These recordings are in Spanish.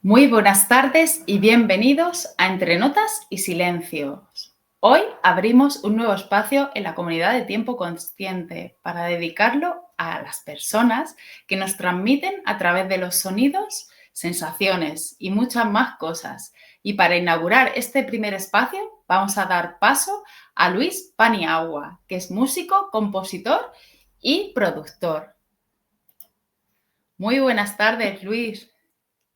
Muy buenas tardes y bienvenidos a Entre Notas y Silencios. Hoy abrimos un nuevo espacio en la comunidad de Tiempo Consciente para dedicarlo a las personas que nos transmiten a través de los sonidos, sensaciones y muchas más cosas. Y para inaugurar este primer espacio vamos a dar paso a Luis Paniagua, que es músico, compositor y productor. Muy buenas tardes, Luis.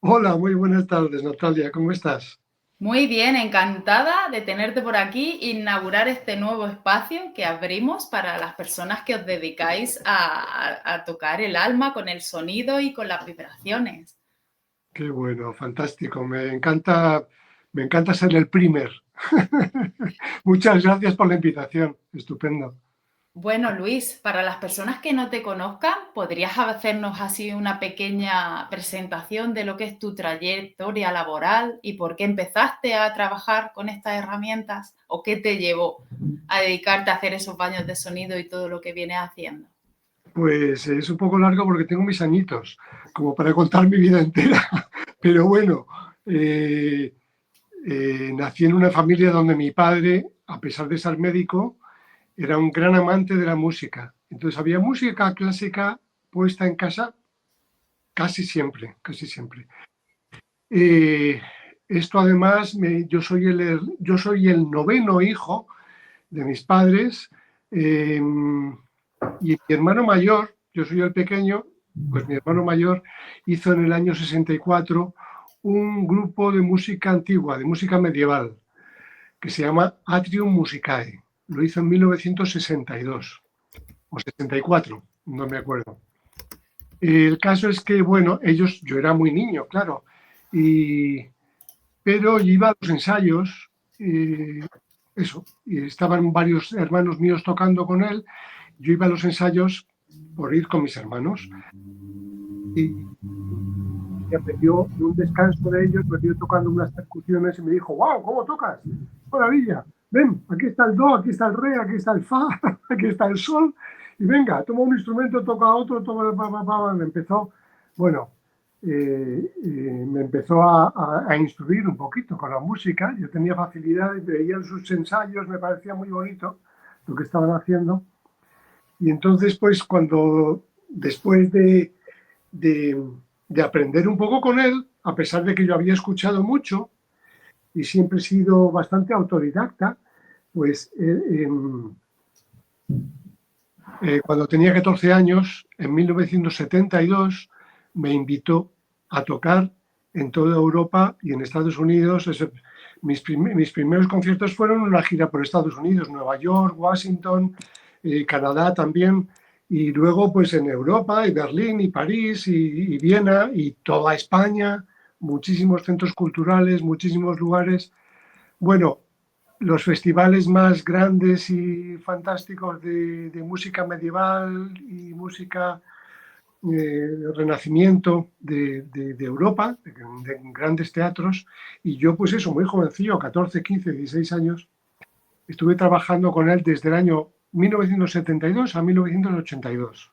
Hola, muy buenas tardes, Natalia, ¿cómo estás? Muy bien, encantada de tenerte por aquí, inaugurar este nuevo espacio que abrimos para las personas que os dedicáis a tocar el alma con el sonido y con las vibraciones. Qué bueno, fantástico, me encanta ser el primer. Muchas gracias por la invitación, estupendo. Bueno, Luis, para las personas que no te conozcan, ¿podrías hacernos así una pequeña presentación de lo que es tu trayectoria laboral y por qué empezaste a trabajar con estas herramientas o qué te llevó a dedicarte a hacer esos baños de sonido y todo lo que vienes haciendo? Pues es un poco largo porque tengo mis añitos, como para contar mi vida entera, pero bueno, eh, nací en una familia donde mi padre, a pesar de ser médico, era un gran amante de la música. Entonces había música clásica puesta en casa casi siempre, casi siempre. Eh, Esto además, yo soy el noveno hijo de mis padres y mi hermano mayor, yo soy el pequeño, pues mi hermano mayor hizo en el año 64 un grupo de música antigua, de música medieval, que se llama Atrium Musicae. Lo hizo en 1962 o 64, no me acuerdo. El caso es que, bueno, yo era muy niño, claro, y pero iba a los ensayos, y estaban varios hermanos míos tocando con él, yo iba a los ensayos por ir con mis hermanos y me vio en un descanso de ellos, me vio tocando unas percusiones y me dijo, wow, ¿cómo tocas? Maravilla, ven, aquí está el do, aquí está el re, aquí está el fa, aquí está el sol, y venga, toma un instrumento, toca otro, toma, me empezó, bueno, me empezó a instruir un poquito con la música. Yo tenía facilidad, veía sus ensayos, me parecía muy bonito lo que estaban haciendo. Y entonces, pues cuando después de, de aprender un poco con él, a pesar de que yo había escuchado mucho y siempre he sido bastante autodidacta, pues cuando tenía 14 años, en 1972, me invitó a tocar en toda Europa y en Estados Unidos. Mis primeros conciertos fueron una gira por Estados Unidos, Nueva York, Washington, Canadá también, y luego pues en Europa, y Berlín, y París, y Viena, y toda España, muchísimos centros culturales, muchísimos lugares. Bueno, los festivales más grandes y fantásticos de música medieval y música renacimiento de Europa, de grandes teatros, y yo pues eso, muy jovencillo, 14, 15, 16 años, estuve trabajando con él desde el año 1972 a 1982.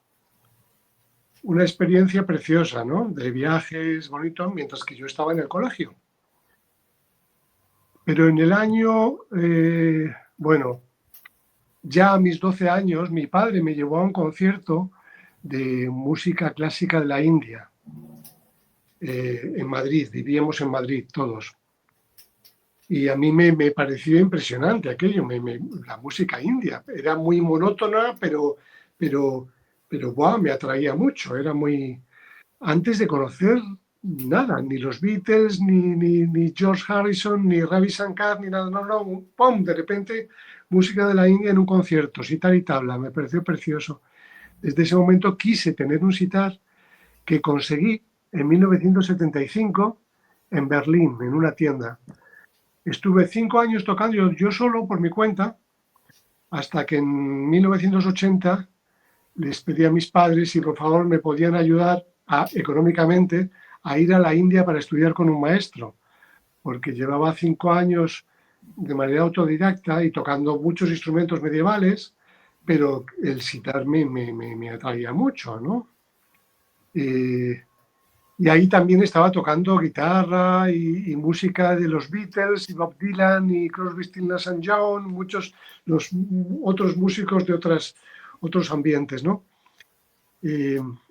Una experiencia preciosa, ¿no? De viajes bonitos mientras que yo estaba en el colegio. Pero en el año, bueno, ya a mis 12 años, mi padre me llevó a un concierto de música clásica de la India, en Madrid, vivíamos en Madrid todos. Y a mí me pareció impresionante aquello, la música india. Era muy monótona, pero, pero wow, me atraía mucho. Era muy... Antes de conocer nada, ni los Beatles, ni George Harrison, ni Ravi Shankar, ni nada, no, ¡pum! De repente, música de la India en un concierto, sitar y tabla, me pareció precioso. Desde ese momento quise tener un sitar que conseguí en 1975 en Berlín, en una tienda. Estuve 5 años tocando yo solo por mi cuenta, hasta que en 1980 les pedí a mis padres si por favor me podían ayudar económicamente a ir a la India para estudiar con un maestro, porque llevaba 5 años de manera autodidacta y tocando muchos instrumentos medievales, pero el sitar me atraía mucho, ¿no? Y ahí también estaba tocando guitarra y música de los Beatles y Bob Dylan y Crosby, Stills, Nash and Young, muchos los otros músicos de otros ambientes, ¿no?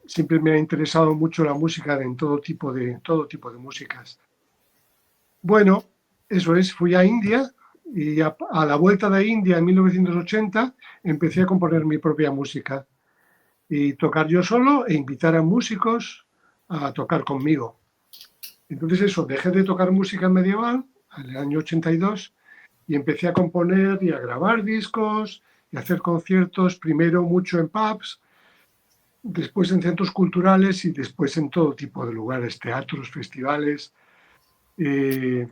Siempre me ha interesado mucho la música en todo tipo de músicas. Bueno, eso es, fui a India y a la vuelta de India en 1980 empecé a componer mi propia música y tocar yo solo e invitar a músicos a tocar conmigo. Entonces eso, dejé de tocar música medieval en el año 82 y empecé a componer y a grabar discos y a hacer conciertos, primero mucho en pubs, después en centros culturales y después en todo tipo de lugares, teatros, festivales. Eh,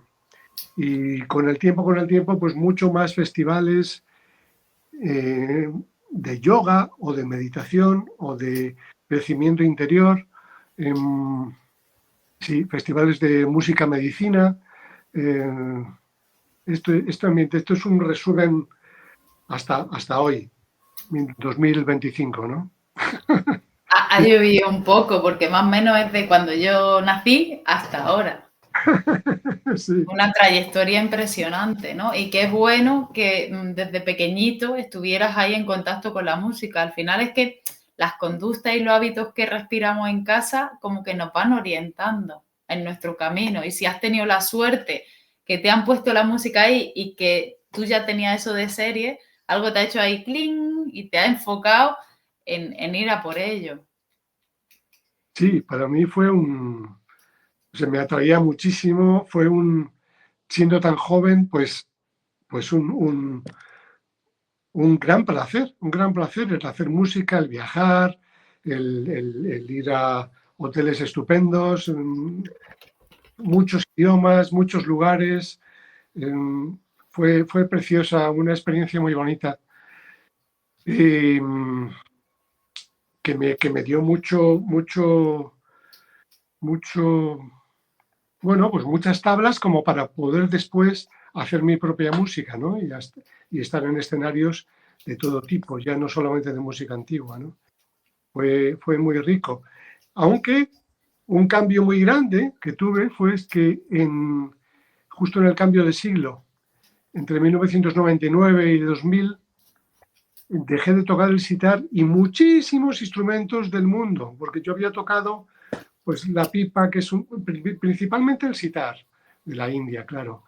y con el tiempo, pues mucho más festivales de yoga o de meditación o de crecimiento interior. Sí, festivales de música medicina. Eh, esto es un resumen hasta hoy, 2025, ¿no? Ha llovido un poco, porque más o menos es de cuando yo nací hasta ahora. Sí, Una trayectoria impresionante, ¿no? Y qué bueno que desde pequeñito estuvieras ahí en contacto con la música. Al final es que las conductas y los hábitos que respiramos en casa como que nos van orientando en nuestro camino. Y si has tenido la suerte que te han puesto la música ahí y que tú ya tenías eso de serie, algo te ha hecho ahí cling y te ha enfocado en ir a por ello. sí, para mí se me atraía muchísimo, siendo tan joven, pues un gran placer el hacer música, el viajar, el ir a hoteles estupendos, muchos idiomas, muchos lugares. Fue preciosa, una experiencia muy bonita eh, que me dio mucho, bueno, pues muchas tablas como para poder después hacer mi propia música, ¿no? Y estar en escenarios de todo tipo, ya no solamente de música antigua, ¿no? Fue muy rico. Aunque un cambio muy grande que tuve fue que justo en el cambio de siglo, entre 1999 y 2000, dejé de tocar el sitar y muchísimos instrumentos del mundo, porque yo había tocado pues la pipa, principalmente el sitar de la India, claro,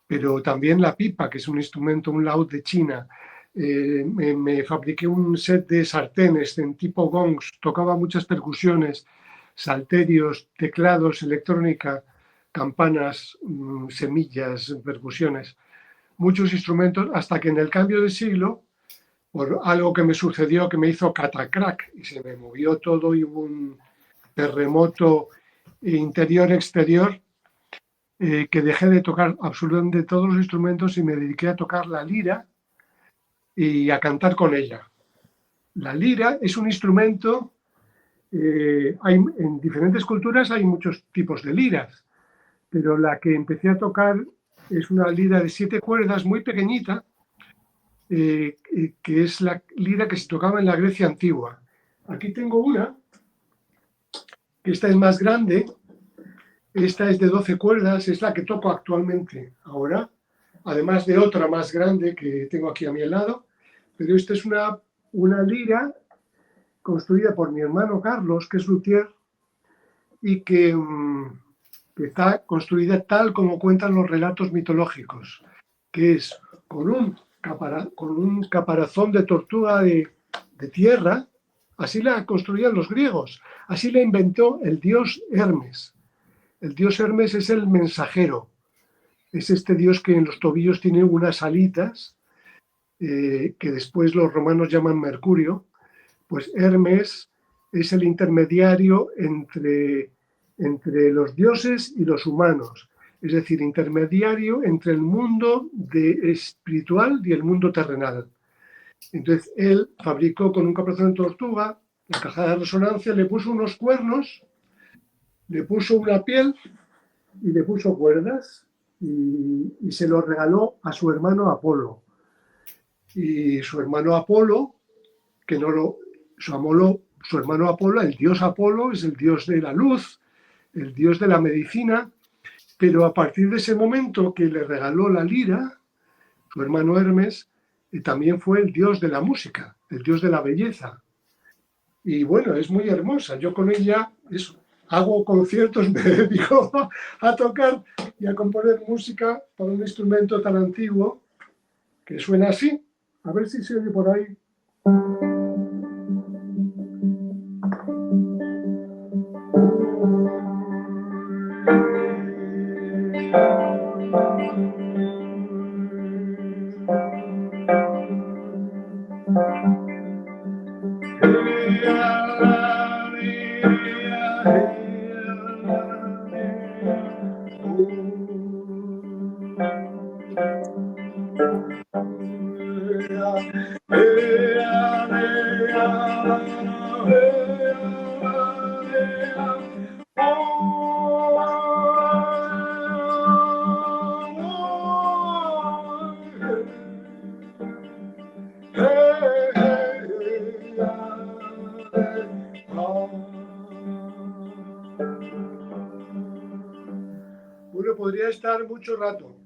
pero también la pipa, que es un instrumento, un laúd de China. Me fabriqué un set de sartenes en tipo gongs, tocaba muchas percusiones, salterios, teclados, electrónica, campanas, semillas, percusiones, muchos instrumentos, hasta que en el cambio de siglo, por algo que me sucedió que me hizo catacrack y se me movió todo y hubo un terremoto interior-exterior, que dejé de tocar absolutamente todos los instrumentos y me dediqué a tocar la lira y a cantar con ella. La lira es un instrumento, en diferentes culturas hay muchos tipos de liras, pero la que empecé a tocar es una lira de 7 cuerdas muy pequeñita, que es la lira que se tocaba en la Grecia antigua. Aquí tengo una, que esta es más grande, esta es de 12 cuerdas, es la que toco actualmente ahora, además de otra más grande que tengo aquí a mi lado, pero esta es una lira construida por mi hermano Carlos, que es luthier, y que está construida tal como cuentan los relatos mitológicos, que es con un caparazón de tortuga de tierra. Así la construían los griegos, así la inventó el dios Hermes. El dios Hermes es el mensajero, es este dios que en los tobillos tiene unas alitas, que después los romanos llaman Mercurio. Pues Hermes es el intermediario entre los dioses y los humanos, es decir, intermediario entre el mundo espiritual y el mundo terrenal. Entonces él fabricó con un caparazón de tortuga la caja de resonancia, le puso unos cuernos, le puso una piel y le puso cuerdas y se lo regaló a su hermano Apolo. Y su hermano Apolo, su hermano Apolo, el dios Apolo, es el dios de la luz, el dios de la medicina, pero a partir de ese momento que le regaló la lira, su hermano Hermes, también fue el dios de la música, el dios de la belleza. Y bueno, es muy hermosa. Yo con ella hago conciertos, me dedico a tocar y a componer música para un instrumento tan antiguo que suena así. A ver si se oye por ahí. Bueno, podría estar mucho rato.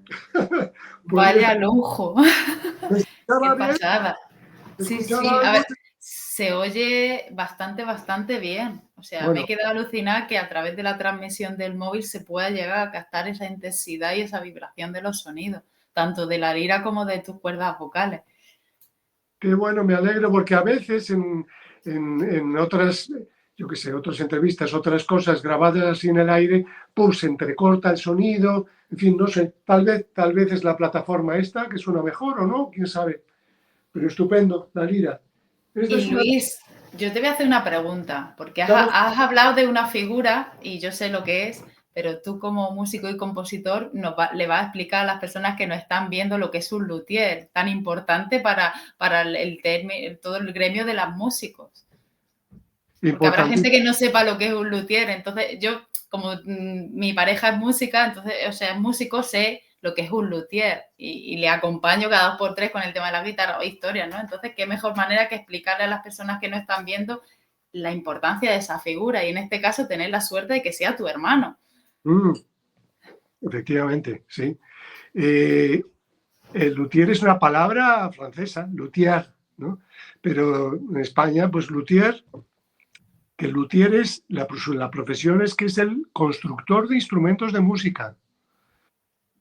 Vaya lujo. ¿Me Qué escuchaba bien? pasada. ¿Me Sí, escuchaba sí, a algo? ver, se oye bastante, bastante bien. O sea, me he Bueno, quedado alucinada que a través de la transmisión del móvil se pueda llegar a captar esa intensidad y esa vibración de los sonidos, tanto de la lira como de tus cuerdas vocales. qué bueno, me alegro, porque a veces en otras, yo qué sé, otras entrevistas, otras cosas grabadas así en el aire, pues se entrecorta el sonido, en fin, no sé, tal vez es la plataforma esta que suena mejor o no, quién sabe, pero estupendo, la lira. Esta Y es una... Luis, yo te voy a hacer una pregunta, porque Claro, has hablado de una figura y yo sé lo que es, pero tú como músico y compositor le vas a explicar a las personas que nos están viendo lo que es un luthier, tan importante para todo el gremio de los músicos. Porque habrá gente importantísimo. que no sepa lo que es un luthier. Entonces, yo, como mi pareja es música, entonces, o sea, es músico, sé lo que es un luthier y le acompaño cada 2 por 3 con el tema de la guitarra o historias, ¿no? Entonces, qué mejor manera que explicarle a las personas que no están viendo la importancia de esa figura y en este caso tener la suerte de que sea tu hermano. Mm, efectivamente, sí. Eh, el luthier es una palabra francesa, luthier, ¿no? Pero en España, pues luthier, que el luthier es, la profesión es que es el constructor de instrumentos de música.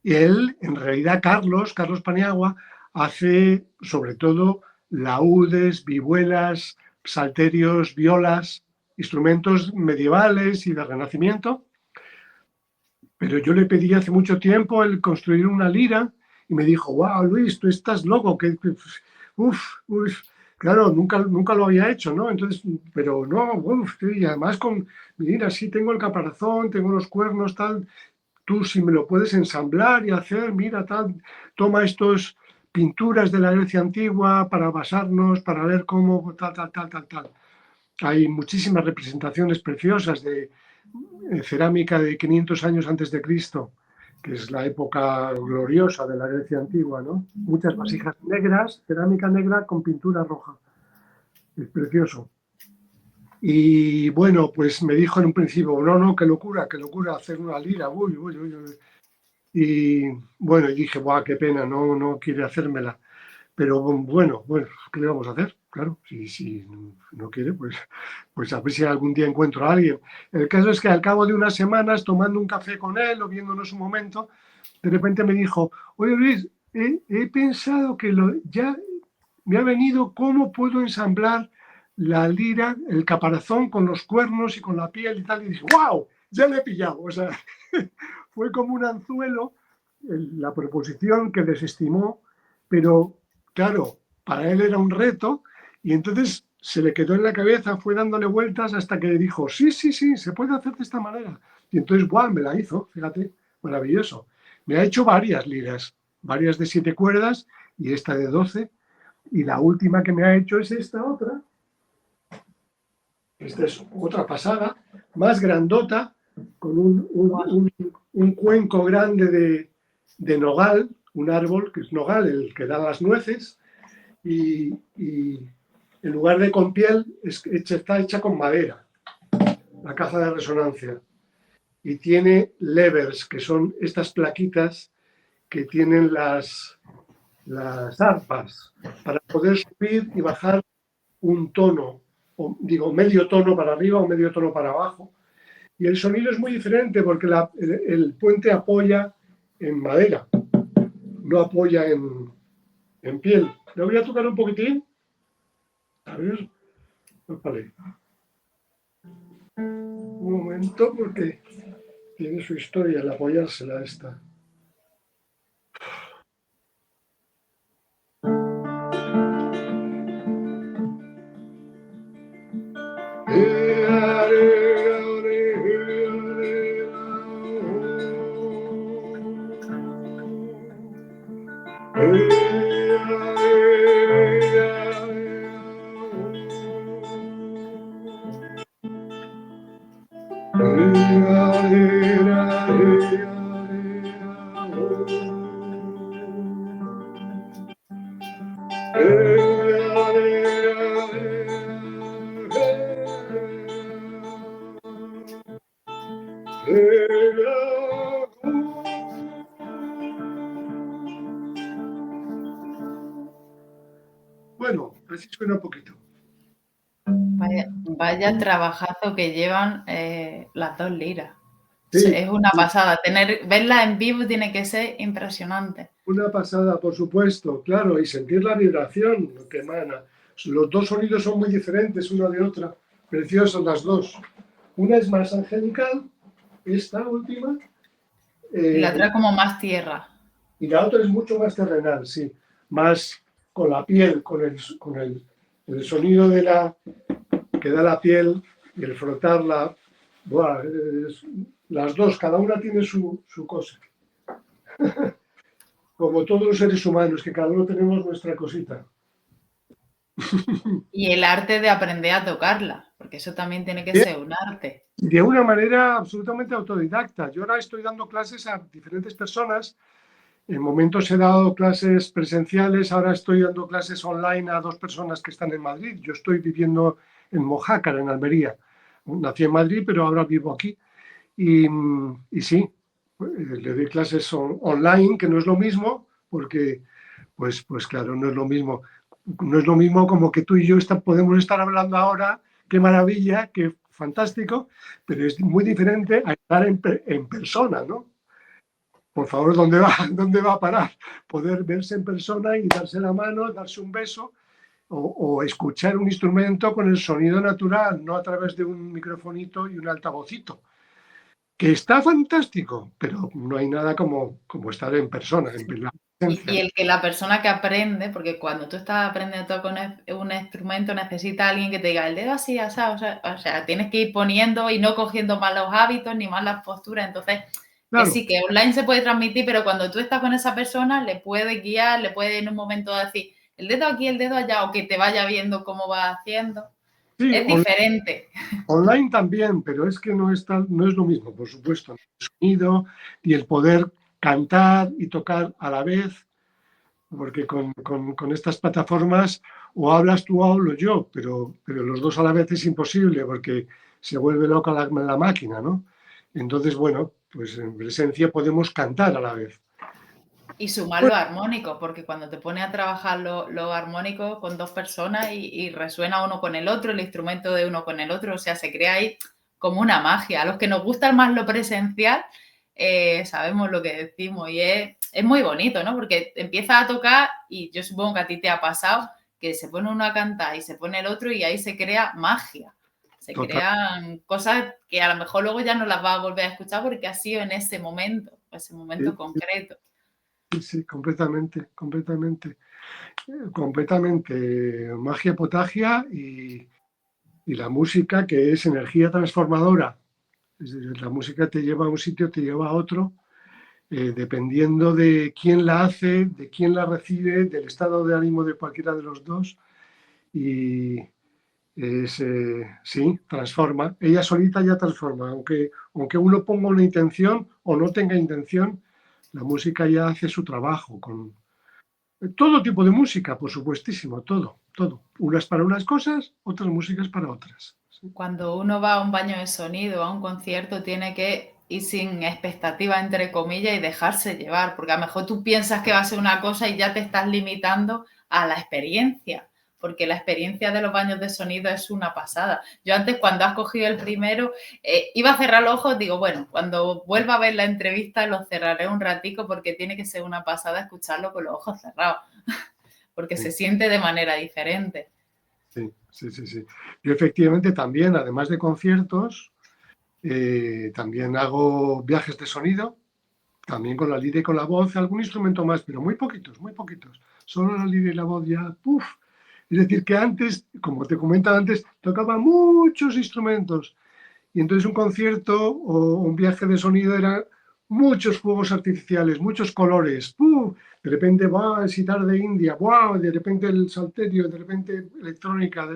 Y él, en realidad, Carlos Paniagua, hace sobre todo laúdes, vihuelas, salterios, violas, instrumentos medievales y de Renacimiento. Pero yo le pedí hace mucho tiempo el construir una lira y me dijo, wow, Luis, tú estás loco, uf, claro, nunca lo había hecho, ¿no? Entonces, pero no, uf, y además mira, sí tengo el caparazón, tengo los cuernos, tal, tú si me lo puedes ensamblar y hacer, mira, tal, toma estos pinturas de la Grecia antigua para basarnos, para ver cómo, tal. Hay muchísimas representaciones preciosas de cerámica de 500 años antes de Cristo, que es la época gloriosa de la Grecia antigua, ¿no? Muchas vasijas negras, cerámica negra con pintura roja. Es precioso. Y bueno, pues me dijo en un principio, no, qué locura, hacer una lira, uy. Y bueno, y dije, guau, qué pena, no quiere hacérmela. Pero bueno, ¿qué le vamos a hacer? Claro, si no quiere, pues a ver si algún día encuentro a alguien. El caso es que al cabo de unas semanas, tomando un café con él o viéndonos un momento, de repente me dijo, oye Luis, he pensado que ya me ha venido cómo puedo ensamblar la lira, el caparazón con los cuernos y con la piel y tal. Y dije, wow, ya le he pillado. O sea, fue como un anzuelo la proposición que desestimó, pero claro, para él era un reto y entonces se le quedó en la cabeza, fue dándole vueltas hasta que dijo, sí, se puede hacer de esta manera. Y entonces, ¡guau!, me la hizo, fíjate, maravilloso. Me ha hecho varias liras, varias de 7 cuerdas y esta de 12. Y la última que me ha hecho es esta otra. Esta es otra pasada, más grandota, con un cuenco grande de nogal, un árbol que es nogal, el que da las nueces, y en lugar de con piel está hecha con madera, la caja de resonancia. y tiene levers, que son estas plaquitas que tienen las arpas para poder subir y bajar un tono, o digo, medio tono para arriba o medio tono para abajo. Y el sonido es muy diferente porque el puente apoya en madera, no apoya en piel. Le voy a tocar un poquitín. A ver, vale. Un momento porque tiene su historia el apoyársela esta. Bueno, así suena un poquito. Vaya trabajazo que llevan las 2 liras. Sí, Es una pasada. Verla en vivo tiene que ser impresionante. una pasada, por supuesto, claro, y sentir la vibración que emana. Los dos sonidos son muy diferentes una de otra, preciosas las dos. Una es más angelical, esta última, Y la otra como más tierra. y la otra es mucho más terrenal, sí, más con la piel, con el sonido que da la piel y el frotarla. Buah, las dos, cada una tiene su cosa. Como todos los seres humanos, que cada uno tenemos nuestra cosita. Y el arte de aprender a tocarla, porque eso también tiene que ser un arte. De una manera absolutamente autodidacta. Yo ahora estoy dando clases a diferentes personas. En momentos he dado clases presenciales, ahora estoy dando clases online a 2 personas que están en Madrid. Yo estoy viviendo en Mojácar, en Almería. Nací en Madrid, pero ahora vivo aquí. Y sí, le doy clases online, que no es lo mismo, porque, pues claro, no es lo mismo. No es lo mismo como que tú y yo podemos estar hablando ahora, qué maravilla, qué fantástico, pero es muy diferente a estar en persona, ¿no? Por favor, ¿dónde va, dónde va a parar? Poder verse en persona y darse la mano, darse un beso o escuchar un instrumento con el sonido natural, no a través de un microfonito y un altavocito, que está fantástico, pero no hay nada como estar en persona, en la Y presencia. el que la persona que aprende, porque cuando tú estás aprendiendo a tocar un instrumento, necesita alguien que te diga el dedo así, así, o sea, tienes que ir poniendo y no cogiendo malos hábitos ni malas posturas. Entonces, que Claro, sí, que online se puede transmitir, pero cuando tú estás con esa persona, le puedes guiar, le puedes en un momento decir el dedo aquí, el dedo allá, o que te vaya viendo cómo va haciendo. sí, Es diferente. online también, pero es que no es lo mismo, por supuesto. El sonido y el poder cantar y tocar a la vez, porque con estas plataformas o hablas tú o hablo yo, pero los dos a la vez es imposible porque se vuelve loca la máquina, ¿no? Entonces, bueno, pues en presencia podemos cantar a la vez. Y sumar los armónicos, porque cuando te pones a trabajar los armónicos con 2 personas y resuena uno con el otro, el instrumento de uno con el otro, o sea, se crea ahí como una magia. A los que nos gusta más lo presencial, sabemos lo que decimos y es muy bonito, ¿no? Porque empiezas a tocar y yo supongo que a ti te ha pasado que se pone uno a cantar y se pone el otro y ahí se crea magia. Se Total. crean cosas que a lo mejor luego ya no las vas a volver a escuchar porque ha sido en ese momento concreto. Sí, sí, completamente, completamente magia potagia y la música que es energía transformadora. Es decir, la música te lleva a un sitio, te lleva a otro, dependiendo de quién la hace, de quién la recibe, del estado de ánimo de cualquiera de los dos. Y sí, transforma. Ella solita ya transforma. Aunque uno ponga una intención o no tenga intención, la música ya hace su trabajo con todo tipo de música, por supuestísimo, todo, todo. Unas para unas cosas, otras músicas para otras. Sí. Cuando uno va a un baño de sonido, a un concierto, tiene que y sin expectativa, entre comillas, y dejarse llevar, porque a lo mejor tú piensas que va a ser una cosa y ya te estás limitando a la experiencia, porque la experiencia de los baños de sonido es una pasada. Yo antes, cuando has cogido el primero, iba a cerrar los ojos, digo, bueno, cuando vuelva a ver la entrevista los cerraré un ratico porque tiene que ser una pasada escucharlo con los ojos cerrados, porque Sí, se siente de manera diferente. sí, sí, sí, sí. Yo efectivamente también, además de conciertos, también hago viajes de sonido, también con la lira y con la voz, algún instrumento más, pero muy poquitos, muy poquitos. Solo la lira y la voz ya, ¡puf! Es decir, que antes, como te comentaba antes, tocaba muchos instrumentos. Y entonces un concierto o un viaje de sonido era muchos fuegos artificiales, muchos colores. ¡Puf! De repente, ¡wow! El sitar de India, ¡wow! De repente el salterio, de repente electrónica.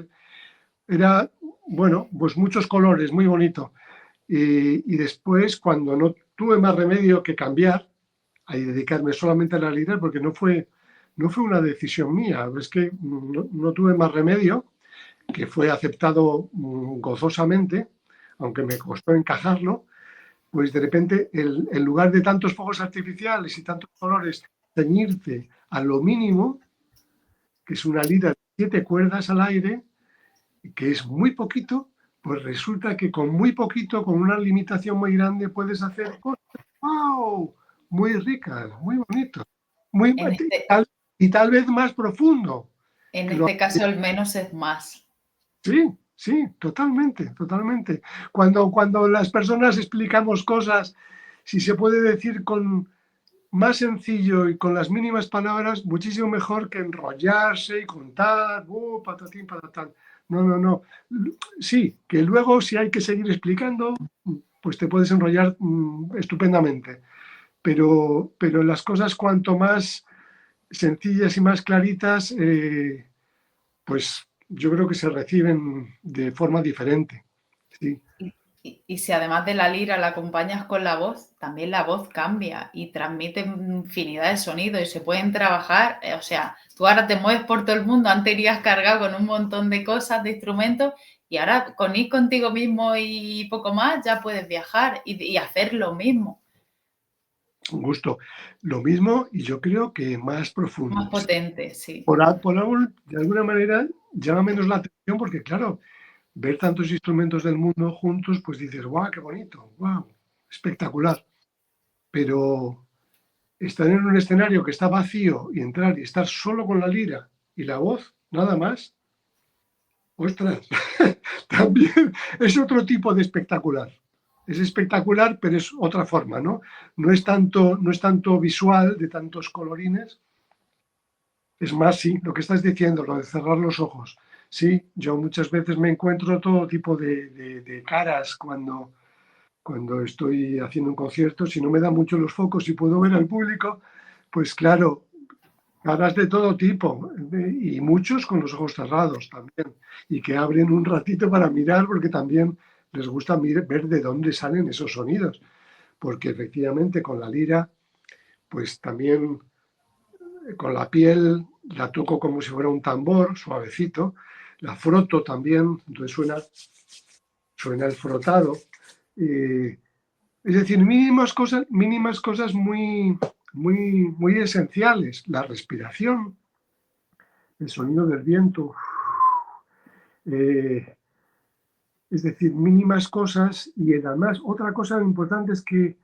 Era, bueno, pues muchos colores, muy bonito. Y después, cuando no tuve más remedio que cambiar y dedicarme solamente a la lira, porque no fue una decisión mía, es que no tuve más remedio, que fue aceptado gozosamente, aunque me costó encajarlo, pues de repente, en lugar de tantos fuegos artificiales y tantos colores, ceñirte a lo mínimo, que es una lira de 7 cuerdas al aire, que es muy poquito, pues resulta que con muy poquito, con una limitación muy grande, puedes hacer cosas, ¡wow! Muy ricas, muy bonitas, muy, En este, y tal vez más profundo. en Que lo, este caso, el menos es más. sí, sí, totalmente, totalmente. Cuando las personas explicamos cosas, si se puede decir con más sencillo y con las mínimas palabras, muchísimo mejor que enrollarse y contar, patatín, patatán. No, no, no. Sí, que luego si hay que seguir explicando, pues te puedes enrollar estupendamente. Pero las cosas cuanto más sencillas y más claritas, pues yo creo que se reciben de forma diferente. Sí, Y si además de la lira la acompañas con la voz, también la voz cambia y transmite infinidad de sonidos y se pueden trabajar. O sea, tú ahora te mueves por todo el mundo, antes irías cargado con un montón de cosas, de instrumentos, y ahora con ir contigo mismo y poco más ya puedes viajar y hacer lo mismo, un gusto. Lo mismo y yo creo que más más profundo. potente, sí. Por de alguna manera llama menos la atención porque, claro, ver tantos instrumentos del mundo juntos, pues dices, guau, qué bonito, guau, espectacular. Pero estar en un escenario que está vacío y entrar y estar solo con la lira y la voz, nada más, ostras, también es otro tipo de espectacular. Es espectacular, pero es otra forma, ¿no? No es tanto visual de tantos colorines. Es más, sí, lo que estás diciendo, lo de cerrar los ojos. Sí, yo muchas veces me encuentro todo tipo de caras cuando estoy haciendo un concierto. Si no me dan mucho los focos y puedo ver al público, pues claro, caras de todo tipo y muchos con los ojos cerrados también y que abren un ratito para mirar porque también les gusta ver de dónde salen esos sonidos. Porque efectivamente con la lira, pues también con la piel la toco como si fuera un tambor, suavecito, la froto también, entonces suena el frotado. Eh, es decir, mínimas cosas muy, muy, muy esenciales. La respiración, el sonido del viento, eh, es decir, mínimas cosas. Y además, otra cosa importante es que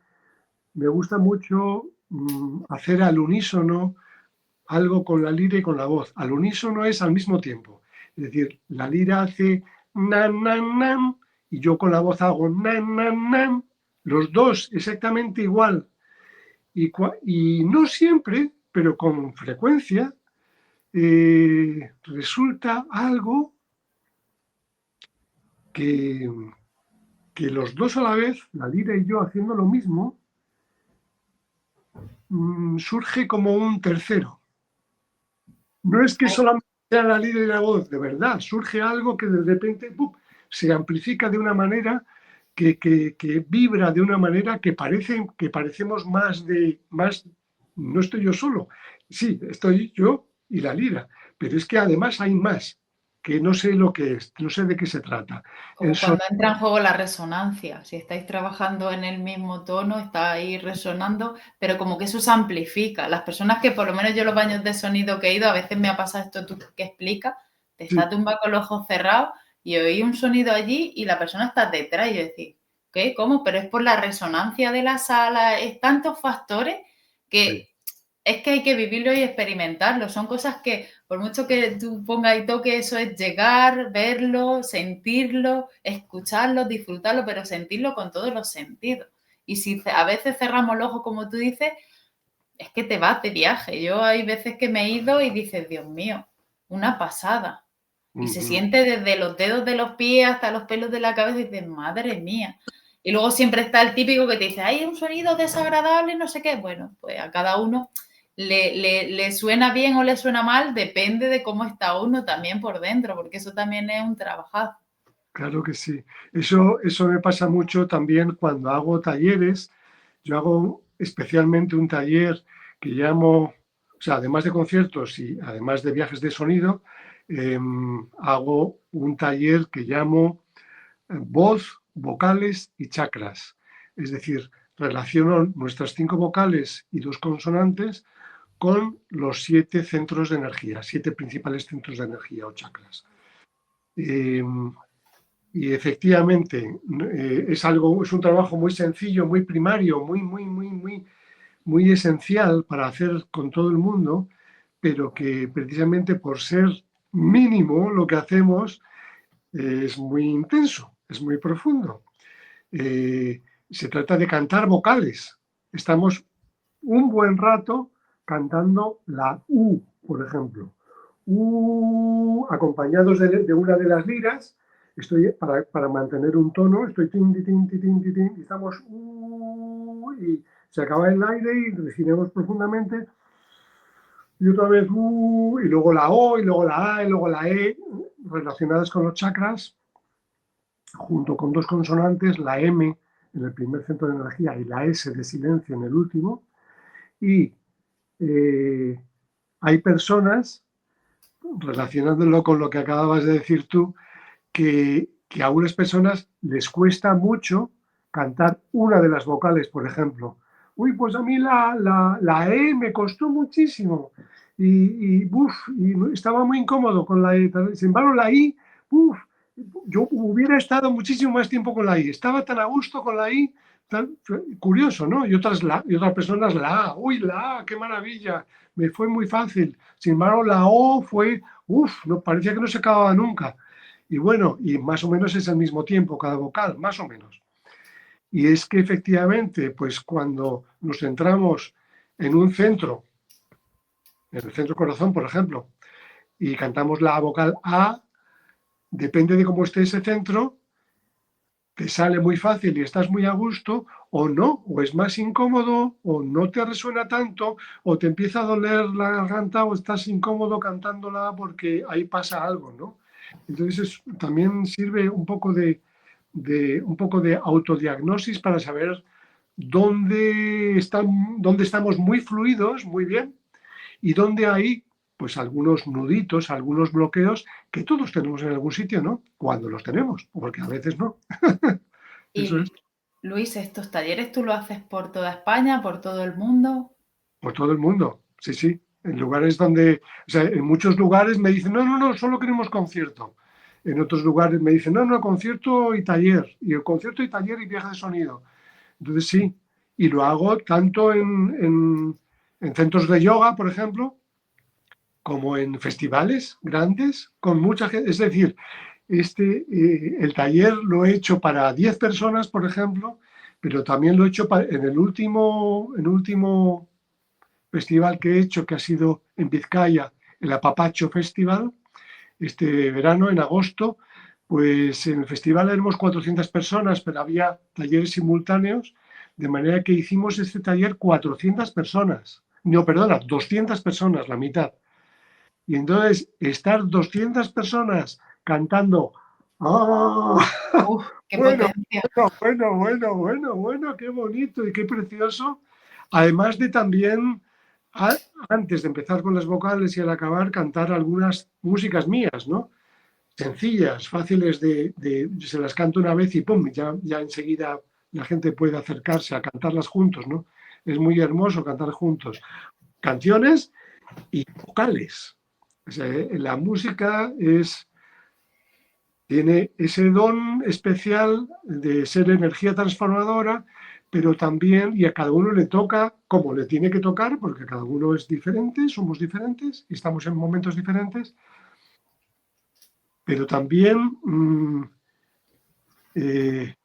me gusta mucho hacer al unísono algo con la lira y con la voz. Al unísono es al mismo tiempo. Es decir, la lira hace nan, nan, nan, y yo con la voz hago nan, nan, nan. Los dos exactamente igual. Y no siempre, pero con frecuencia, resulta algo que, que los dos a la vez, la lira y yo haciendo lo mismo, surge como un tercero. No es que solamente sea la lira y la voz, de verdad, surge algo que de repente se amplifica de una manera que vibra de una manera que parecemos más, no estoy yo solo, sí, estoy yo y la lira, pero es que además hay más. que no sé lo que es, no sé de qué se trata. El Como cuando entra en juego la resonancia. Si estáis trabajando en el mismo tono, está ahí resonando, pero como que eso se amplifica. Las personas que, por lo menos yo los baños de sonido que he ido, a veces me ha pasado esto tú que explicas, te sí, está tumbado con los ojos cerrados y oí un sonido allí y la persona está detrás y yo decía, ¿qué? ¿Cómo? Pero es por la resonancia de la sala, es tantos factores sí. que es que hay que vivirlo y experimentarlo. Son cosas que, por mucho que tú pongas y toques, eso es llegar, verlo, sentirlo, escucharlo, disfrutarlo, pero sentirlo con todos los sentidos. Y si a veces cerramos los ojos, como tú dices, es que te vas de viaje. Yo hay veces que me he ido y dices, Dios mío, una pasada. Y se Ujú. siente desde los dedos de los pies hasta los pelos de la cabeza y dices, madre mía. Y luego siempre está el típico que te dice, hay un sonido desagradable, no sé qué. Bueno, pues a cada uno le suena bien o le suena mal, depende de cómo está uno también por dentro, porque eso también es un trabajazo. Claro que sí. Eso me pasa mucho también cuando hago talleres. Yo hago especialmente un taller que llamo, o sea, además de conciertos y además de viajes de sonido, hago un taller que llamo voz, vocales y chakras. Es decir, relaciono nuestras 5 vocales y 2 consonantes con los 7 centros de energía, 7 principales centros de energía o chakras. Eh, y efectivamente es un trabajo muy sencillo, muy primario, muy esencial para hacer con todo el mundo, pero que precisamente por ser mínimo lo que hacemos es muy intenso, es muy profundo. Eh, Se trata de cantar vocales. Estamos un buen rato cantando la U, por ejemplo. Acompañados de una de las liras, estoy para mantener un tono, estoy tin, tin, tin, tin, tin, y estamos y se acaba el aire y respiramos profundamente, y otra vez y luego la O, y luego la A, y luego la E, relacionadas con los chakras, junto con 2 consonantes, la M en el primer centro de energía y la S de silencio en el último. Y eh, hay personas, relacionándolo con lo que acababas de decir tú, que a unas personas les cuesta mucho cantar una de las vocales, por ejemplo. Uy, pues a mí la E me costó muchísimo y estaba muy incómodo con la E. Sin embargo, la I, uf, yo hubiera estado muchísimo más tiempo con la I. Estaba tan a gusto con la I, tan, curioso, ¿no? Y otras personas la A. Uy, la A, qué maravilla. Me fue muy fácil. Sin embargo, la O fue, no, parecía que no se acababa nunca. Y bueno, y más o menos es al mismo tiempo cada vocal, más o menos. Y es que efectivamente, pues cuando nos centramos en un centro, en el centro corazón, por ejemplo, y cantamos la vocal A, depende de cómo esté ese centro, te sale muy fácil y estás muy a gusto, o no, o es más incómodo, o no te resuena tanto, o te empieza a doler la garganta, o estás incómodo cantándola porque ahí pasa algo, ¿no? Entonces también sirve un poco de autodiagnosis para saber dónde estamos muy fluidos, muy bien, y dónde hay pues algunos nuditos, algunos bloqueos que todos tenemos en algún sitio, ¿no? Cuando los tenemos, porque a veces no. Eso es Y Luis, ¿estos talleres tú lo haces por toda España, por todo el mundo? por todo el mundo. Sí, sí. En lugares donde, o sea, en muchos lugares me dicen, no, solo queremos concierto. En otros lugares me dicen, no, concierto y taller. Y el concierto y taller y viaje de sonido. Entonces sí. Y lo hago tanto en centros de yoga, por ejemplo, como en festivales grandes, con mucha gente. Es decir, el taller lo he hecho para 10 personas, por ejemplo, pero también lo he hecho en el último festival que he hecho, que ha sido en Vizcaya, el Apapacho Festival, este verano, en agosto. Pues en el festival éramos 400 personas, pero había talleres simultáneos, de manera que hicimos este taller 400 personas. No, perdona, 200 personas, la mitad. Y entonces estar 200 personas cantando, ¡ah! ¡Uf, qué Bueno, potencia! bueno, qué bonito y qué precioso. Además de también, a- antes de empezar con las vocales y al acabar, cantar algunas músicas mías, ¿no? sencillas, fáciles se las canto una vez y ¡pum! Ya enseguida la gente puede acercarse a cantarlas juntos, ¿no? Es muy hermoso cantar juntos. Canciones y vocales. O sea, la música tiene ese don especial de ser energía transformadora, pero también, y a cada uno le toca como le tiene que tocar, porque cada uno es diferente, somos diferentes y estamos en momentos diferentes, pero también eh,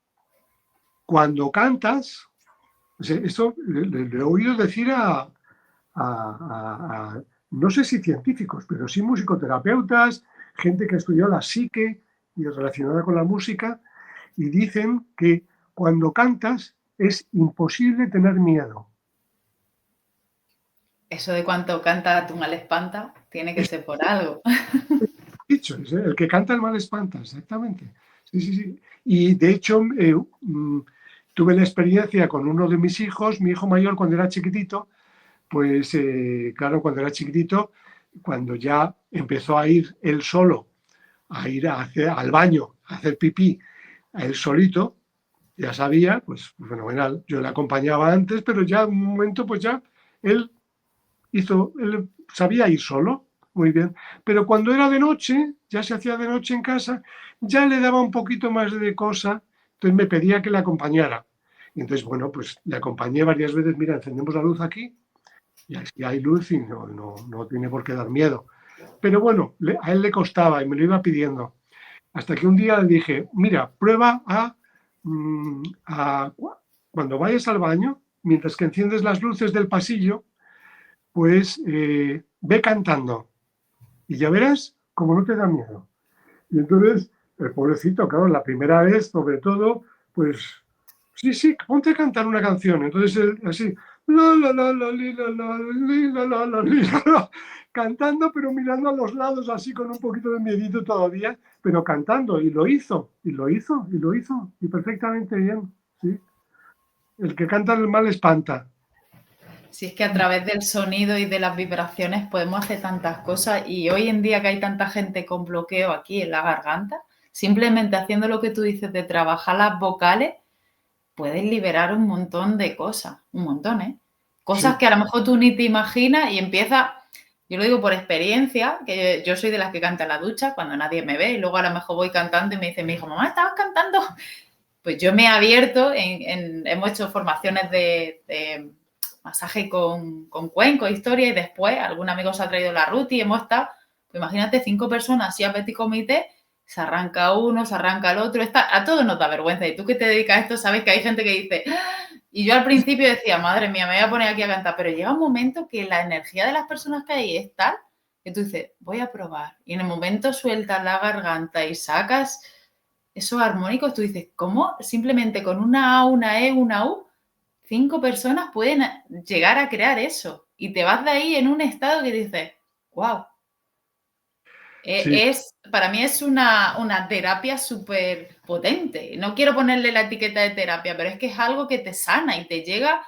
cuando cantas, o sea, esto le he oído decir no sé si científicos, pero sí musicoterapeutas, gente que estudió la psique y relacionada con la música, y dicen que cuando cantas es imposible tener miedo. Eso de cuánto canta tu mal espanta, tiene que Es ser por algo. dicho, el que canta el mal espanta, exactamente. Sí, sí, sí. Y de hecho, tuve la experiencia con uno de mis hijos, mi hijo mayor cuando era chiquitito, pues claro, cuando era chiquitito, cuando ya empezó a ir él solo, a ir al baño, a hacer pipí, a él solito, ya sabía, pues fenomenal. Yo le acompañaba antes, pero ya en un momento, pues ya él él sabía ir solo, muy bien. Pero cuando era de noche, ya se hacía de noche en casa, ya le daba un poquito más de cosa, entonces me pedía que le acompañara. Y entonces, bueno, pues le acompañé varias veces, mira, encendemos la luz aquí, y así hay luz y no tiene por qué dar miedo. Pero bueno, a él le costaba y me lo iba pidiendo. Hasta que un día le dije, mira, prueba cuando vayas al baño, mientras que enciendes las luces del pasillo, pues ve cantando y ya verás cómo no te da miedo. Y entonces, el pobrecito, claro, la primera vez, sobre todo, pues sí, sí, ponte a cantar una canción. Entonces, así, la, la, la, la, li, la, li, la, li, la, cantando, pero mirando a los lados, así con un poquito de miedito todavía, pero cantando. Y lo hizo, y lo hizo, y lo hizo, y perfectamente bien. ¿Sí? El que canta el mal espanta. Si es que a través del sonido y de las vibraciones podemos hacer tantas cosas y hoy en día que hay tanta gente con bloqueo aquí en la garganta, simplemente haciendo lo que tú dices de trabajar las vocales, puedes liberar un montón de cosas, un montón, ¿eh? Cosas Sí, que a lo mejor tú ni te imaginas y empieza, yo lo digo por experiencia, que yo soy de las que canta en la ducha cuando nadie me ve y luego a lo mejor voy cantando y me dice mi hijo, mamá, ¿estabas cantando? Pues yo me he abierto, hemos hecho formaciones de masaje con cuenco, historia, y después algún amigo se ha traído la ruti y hemos estado, pues imagínate, 5 personas así a petit comité, se arranca uno, se arranca el otro, a todos nos da vergüenza. Y tú que te dedicas a esto sabes que hay gente que dice, ¡ah! Y yo al principio decía, madre mía, me voy a poner aquí a cantar, pero llega un momento que la energía de las personas que hay es tal que tú dices, voy a probar. Y en el momento sueltas la garganta y sacas esos armónicos, tú dices, ¿cómo simplemente con una A, una E, una U, 5 personas pueden llegar a crear eso? Y te vas de ahí en un estado que dices, wow, sí, para mí es una terapia súper potente. No quiero ponerle la etiqueta de terapia, pero es que es algo que te sana y te llega,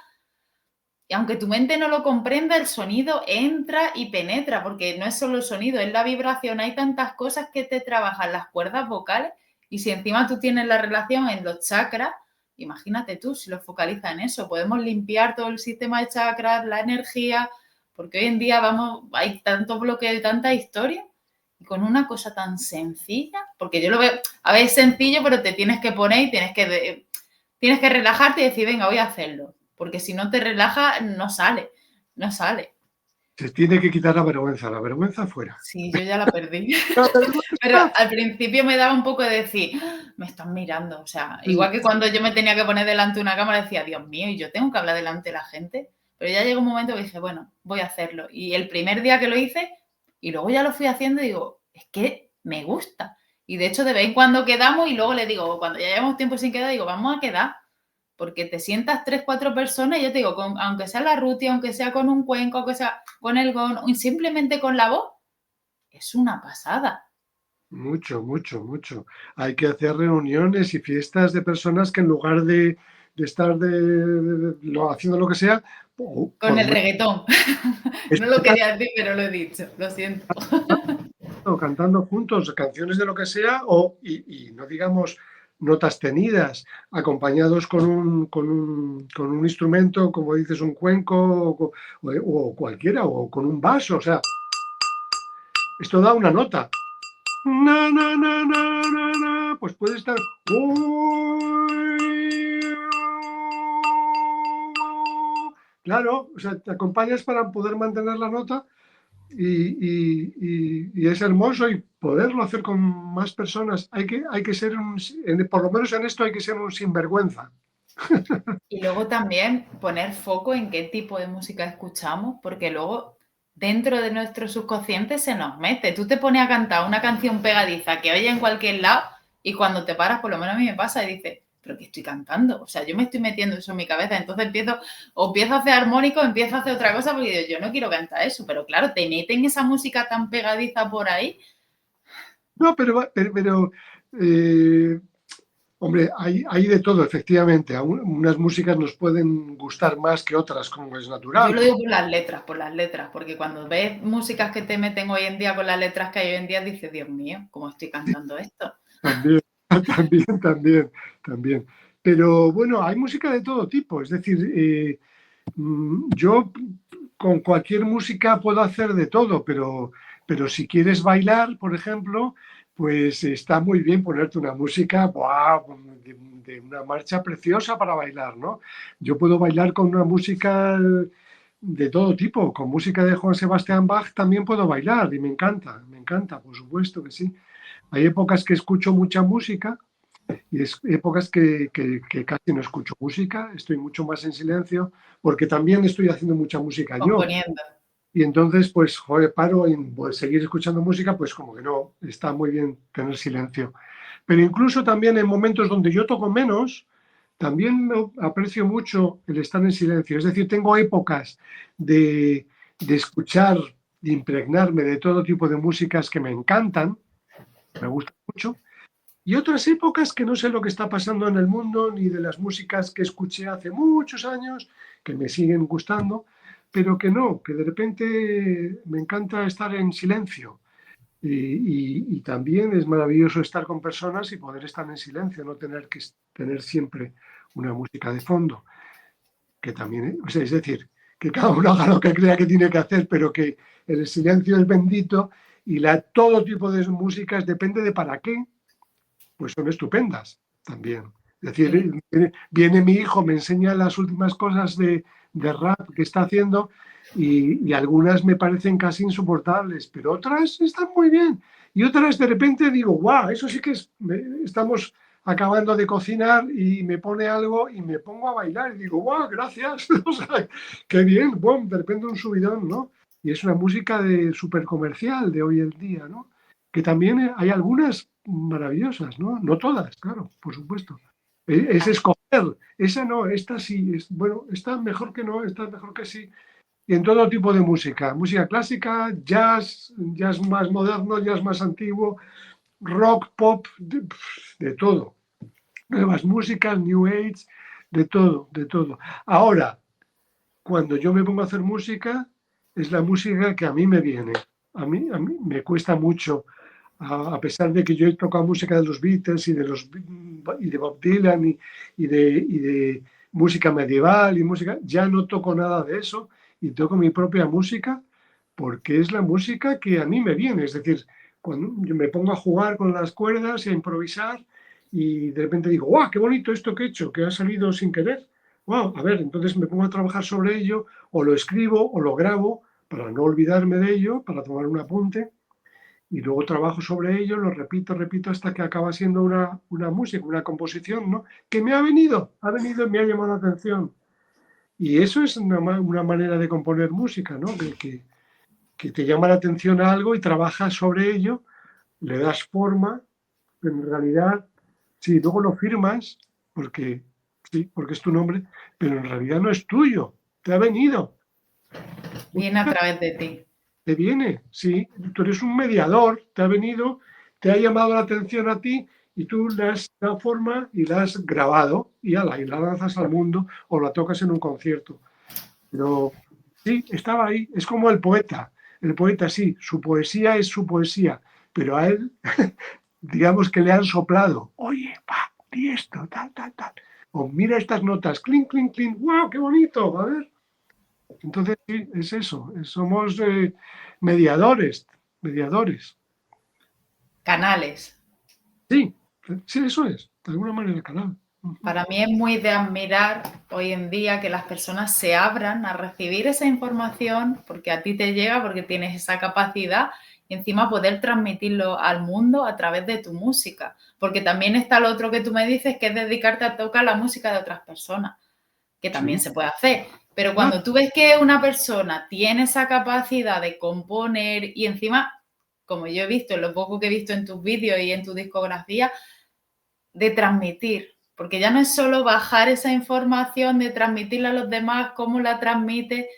y aunque tu mente no lo comprenda, el sonido entra y penetra, porque no es solo el sonido, es la vibración. Hay tantas cosas que te trabajan las cuerdas vocales y si encima tú tienes la relación en los chakras, imagínate tú si lo focalizas en eso. Podemos limpiar todo el sistema de chakras, la energía, porque hoy en día hay tanto bloqueo y tanta historia. Y con una cosa tan sencilla, porque yo lo veo, a ver, es sencillo, pero te tienes que poner y tienes que relajarte y decir, venga, voy a hacerlo. Porque si no te relajas, no sale, no sale. se tiene que quitar la vergüenza fuera. Sí, yo ya la perdí. La Pero vergüenza, al principio me daba un poco de decir, ¡ah! Me están mirando. O sea, sí, igual que cuando yo me tenía que poner delante de una cámara, decía, Dios mío, y yo tengo que hablar delante de la gente. Pero ya llegó un momento que dije, bueno, voy a hacerlo. Y el primer día que lo hice, y luego ya lo fui haciendo, digo, es que me gusta. Y de hecho, de vez en cuando quedamos y luego le digo, cuando ya llevamos tiempo sin quedar, digo, vamos a quedar. Porque te sientas 3, 4 personas, y yo te digo, aunque sea la ruti, aunque sea con un cuenco, aunque sea con el gon, simplemente con la voz, es una pasada. mucho, mucho, mucho. Hay que hacer reuniones y fiestas de personas que en lugar de estar haciendo lo que sea, Con por el lo menos reggaetón. No lo escuchar, quería decir, pero lo he dicho, lo siento. o cantando juntos canciones de lo que sea, y no digamos notas tenidas, acompañados con un instrumento, como dices, un cuenco o cualquiera, o con un vaso. O sea, esto da una nota. Na, na, na, na, na, na. Pues puede estar... Claro, o sea, te acompañas para poder mantener la nota y es hermoso, y poderlo hacer con más personas. Hay que ser por lo menos en esto hay que ser un sinvergüenza. Y luego también poner foco en qué tipo de música escuchamos, porque luego dentro de nuestro subconsciente se nos mete. Tú te pones a cantar una canción pegadiza que oye en cualquier lado y cuando te paras, por lo menos a mí me pasa, y dices, ¿pero qué estoy cantando? O sea, yo me estoy metiendo eso en mi cabeza, entonces empiezo a hacer armónico, empiezo a hacer otra cosa porque digo, yo no quiero cantar eso, pero claro, te meten esa música tan pegadiza por ahí. No, pero hombre, hay de todo, efectivamente. Unas músicas nos pueden gustar más que otras, como es Yo natural. lo digo por las letras, porque cuando ves músicas que te meten hoy en día con las letras que hay hoy en día, dices, Dios mío, ¿cómo estoy cantando esto? También, también. Pero bueno, hay música de todo tipo. Es decir, yo con cualquier música puedo hacer de todo, pero si quieres bailar, por ejemplo, pues está muy bien ponerte una música, ¡buah!, de una marcha preciosa para bailar, ¿no? Yo puedo bailar con una música de todo tipo, con música de Juan Sebastián Bach también puedo bailar y me encanta, por supuesto que sí. Hay épocas que escucho mucha música y es épocas que casi no escucho música, estoy mucho más en silencio, porque también estoy haciendo mucha música yo. Componiendo. Y entonces, pues, joder, paro en pues, seguir escuchando música, pues como que no, está muy bien tener silencio. Pero incluso también en momentos donde yo toco menos, también aprecio mucho el estar en silencio. Es decir, tengo épocas de escuchar, de impregnarme de todo tipo de músicas que me encantan, me gustan mucho, y otras épocas que no sé lo que está pasando en el mundo, ni de las músicas que escuché hace muchos años, que me siguen gustando, pero que no, que de repente me encanta estar en silencio. Y también es maravilloso estar con personas y poder estar en silencio, no tener que tener siempre una música de fondo, que también, o sea, es decir, que cada uno haga lo que crea que tiene que hacer, pero que el silencio es bendito, y todo tipo de músicas depende de para qué, pues son estupendas también. Es decir, Sí. viene mi hijo, me enseña las últimas cosas de rap que está haciendo, y algunas me parecen casi insoportables, pero otras están muy bien. Y otras de repente digo, guau, eso sí que estamos acabando de cocinar y me pone algo y me pongo a bailar y digo, guau, gracias. O sea, qué bien, bueno, de repente un subidón, ¿no? Y es una música de súper comercial de hoy en día, ¿no? Que también hay algunas maravillosas, ¿no? No todas, claro, por supuesto. Es escoger, esa no, esta sí, bueno, esta mejor que no, esta mejor que sí. Y en todo tipo de música, música clásica, jazz, jazz más moderno, jazz más antiguo, rock, pop, de todo. Nuevas músicas, New Age, de todo, de todo. Ahora, cuando yo me pongo a hacer música, es la música que a mí me viene. A mí me cuesta mucho, a pesar de que yo he tocado música de los Beatles y de Bob Dylan y de música medieval y música, ya no toco nada de eso y toco mi propia música porque es la música que a mí me viene. Es decir, cuando yo me pongo a jugar con las cuerdas y a improvisar y de repente digo, ¡guau, qué bonito esto que he hecho, que ha salido sin querer! ¡Wow! A ver, entonces me pongo a trabajar sobre ello, o lo escribo o lo grabo para no olvidarme de ello, para tomar un apunte, y luego trabajo sobre ello, lo repito, repito, hasta que acaba siendo una música, una composición, ¿no? Que me ha venido y me ha llamado la atención. Y eso es una manera de componer música, ¿no? Que te llama la atención a algo y trabajas sobre ello, le das forma, pero en realidad, sí, luego lo firmas, porque sí, porque es tu nombre, pero en realidad no es tuyo, te ha venido. Viene a través de ti. Te viene, sí, tú eres un mediador, te ha venido, te ha llamado la atención a ti y tú le has dado forma y la has grabado y la lanzas al mundo o la tocas en un concierto. Pero sí, estaba ahí, es como el poeta. El poeta sí, su poesía es su poesía, pero a él, digamos que le han soplado, oye, pa, di esto, tal, tal, tal. O mira estas notas, clink, clink, clink, wow, qué bonito, a ver. Entonces, sí, es eso, somos mediadores, mediadores. Canales. Sí, sí, eso es, de alguna manera, canal. Para mí es muy de admirar hoy en día que las personas se abran a recibir esa información porque a ti te llega, porque tienes esa capacidad y encima poder transmitirlo al mundo a través de tu música. Porque también está lo otro que tú me dices, que es dedicarte a tocar la música de otras personas, que también Sí, se puede hacer. Pero claro. cuando tú ves que una persona tiene esa capacidad de componer y encima, como yo he visto, en lo poco que he visto en tus vídeos y en tu discografía, de transmitir, porque ya no es solo bajar esa información, de transmitirla a los demás, cómo la transmite,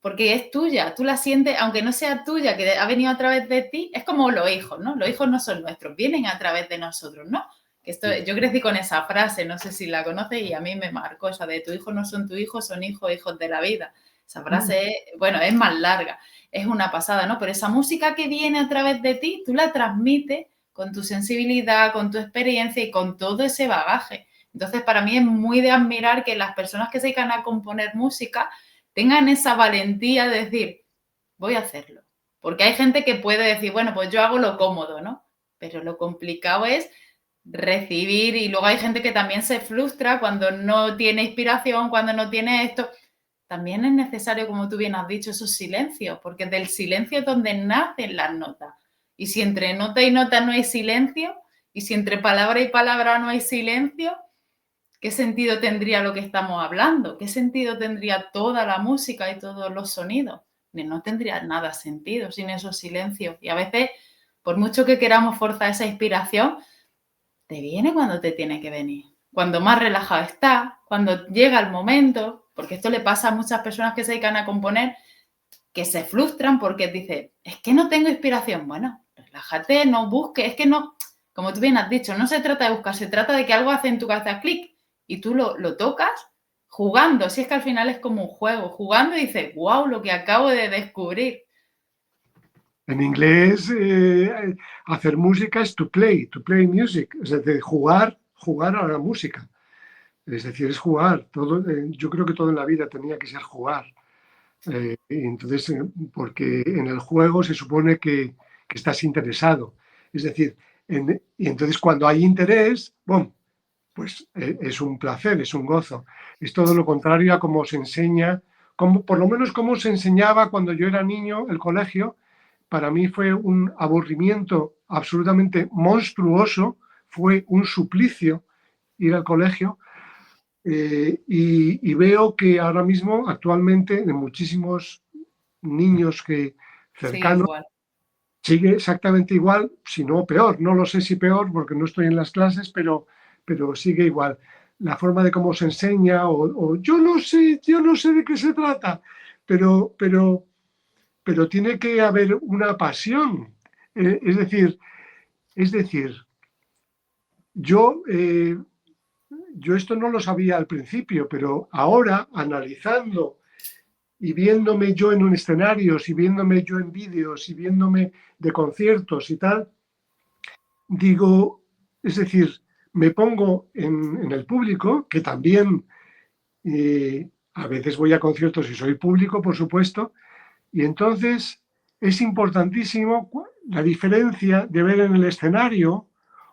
porque es tuya, tú la sientes, aunque no sea tuya, que ha venido a través de ti, es como los hijos, ¿no? Los hijos no son nuestros, vienen a través de nosotros, ¿no? Que esto, yo crecí con esa frase, no sé si la conoces y a mí me marcó esa de tu hijo no son tu hijo, son hijos, hijos de la vida. Esa frase, bueno, es más larga, es una pasada, ¿no? Pero esa música que viene a través de ti, tú la transmites con tu sensibilidad, con tu experiencia y con todo ese bagaje. Entonces, para mí es muy de admirar que las personas que se dedican a componer música tengan esa valentía de decir, voy a hacerlo. Porque hay gente que puede decir, bueno, pues yo hago lo cómodo, ¿no? Pero lo complicado es recibir y luego hay gente que también se frustra cuando no tiene inspiración, cuando no tiene esto. También es necesario, como tú bien has dicho, esos silencios, porque del silencio es donde nacen las notas. Y si entre nota y nota no hay silencio, y si entre palabra y palabra no hay silencio, ¿qué sentido tendría lo que estamos hablando? ¿Qué sentido tendría toda la música y todos los sonidos? No tendría nada sentido sin esos silencios. Y a veces, por mucho que queramos forzar esa inspiración, te viene cuando te tiene que venir. Cuando más relajado estás, cuando llega el momento, porque esto le pasa a muchas personas que se dedican a componer, que se frustran porque dicen, es que no tengo inspiración. Bueno, relájate, no busques, es que no, como tú bien has dicho, no se trata de buscar, se trata de que algo hace en tu cabeza clic y tú lo tocas jugando. Si es que al final es como un juego, jugando y dices, wow, lo que acabo de descubrir. En inglés, hacer música es to play music, es decir, jugar, jugar a la música. Es decir, es jugar. Todo, yo creo que todo en la vida tenía que ser jugar. Entonces, porque en el juego se supone que estás interesado. Es decir, y entonces cuando hay interés, ¡bum! Pues es un placer, es un gozo. Es todo lo contrario a cómo se enseña, como, por lo menos cómo se enseñaba cuando yo era niño, el colegio. Para mí fue un aburrimiento absolutamente monstruoso, fue un suplicio ir al colegio. Y veo que ahora mismo, actualmente, de muchísimos niños que Sí, cercanos, igual. sigue exactamente igual, si no peor. No lo sé si peor porque no estoy en las clases, pero sigue igual. La forma de cómo se enseña, o yo no sé de qué se trata, pero, pero, pero tiene que haber una pasión. Es decir, es decir, yo, yo esto no lo sabía al principio, pero ahora analizando y viéndome yo en un escenario, y viéndome yo en vídeos, y viéndome de conciertos y tal, digo, es decir, me pongo en el público, que también a veces voy a conciertos y soy público, por supuesto, y entonces es importantísimo la diferencia de ver en el escenario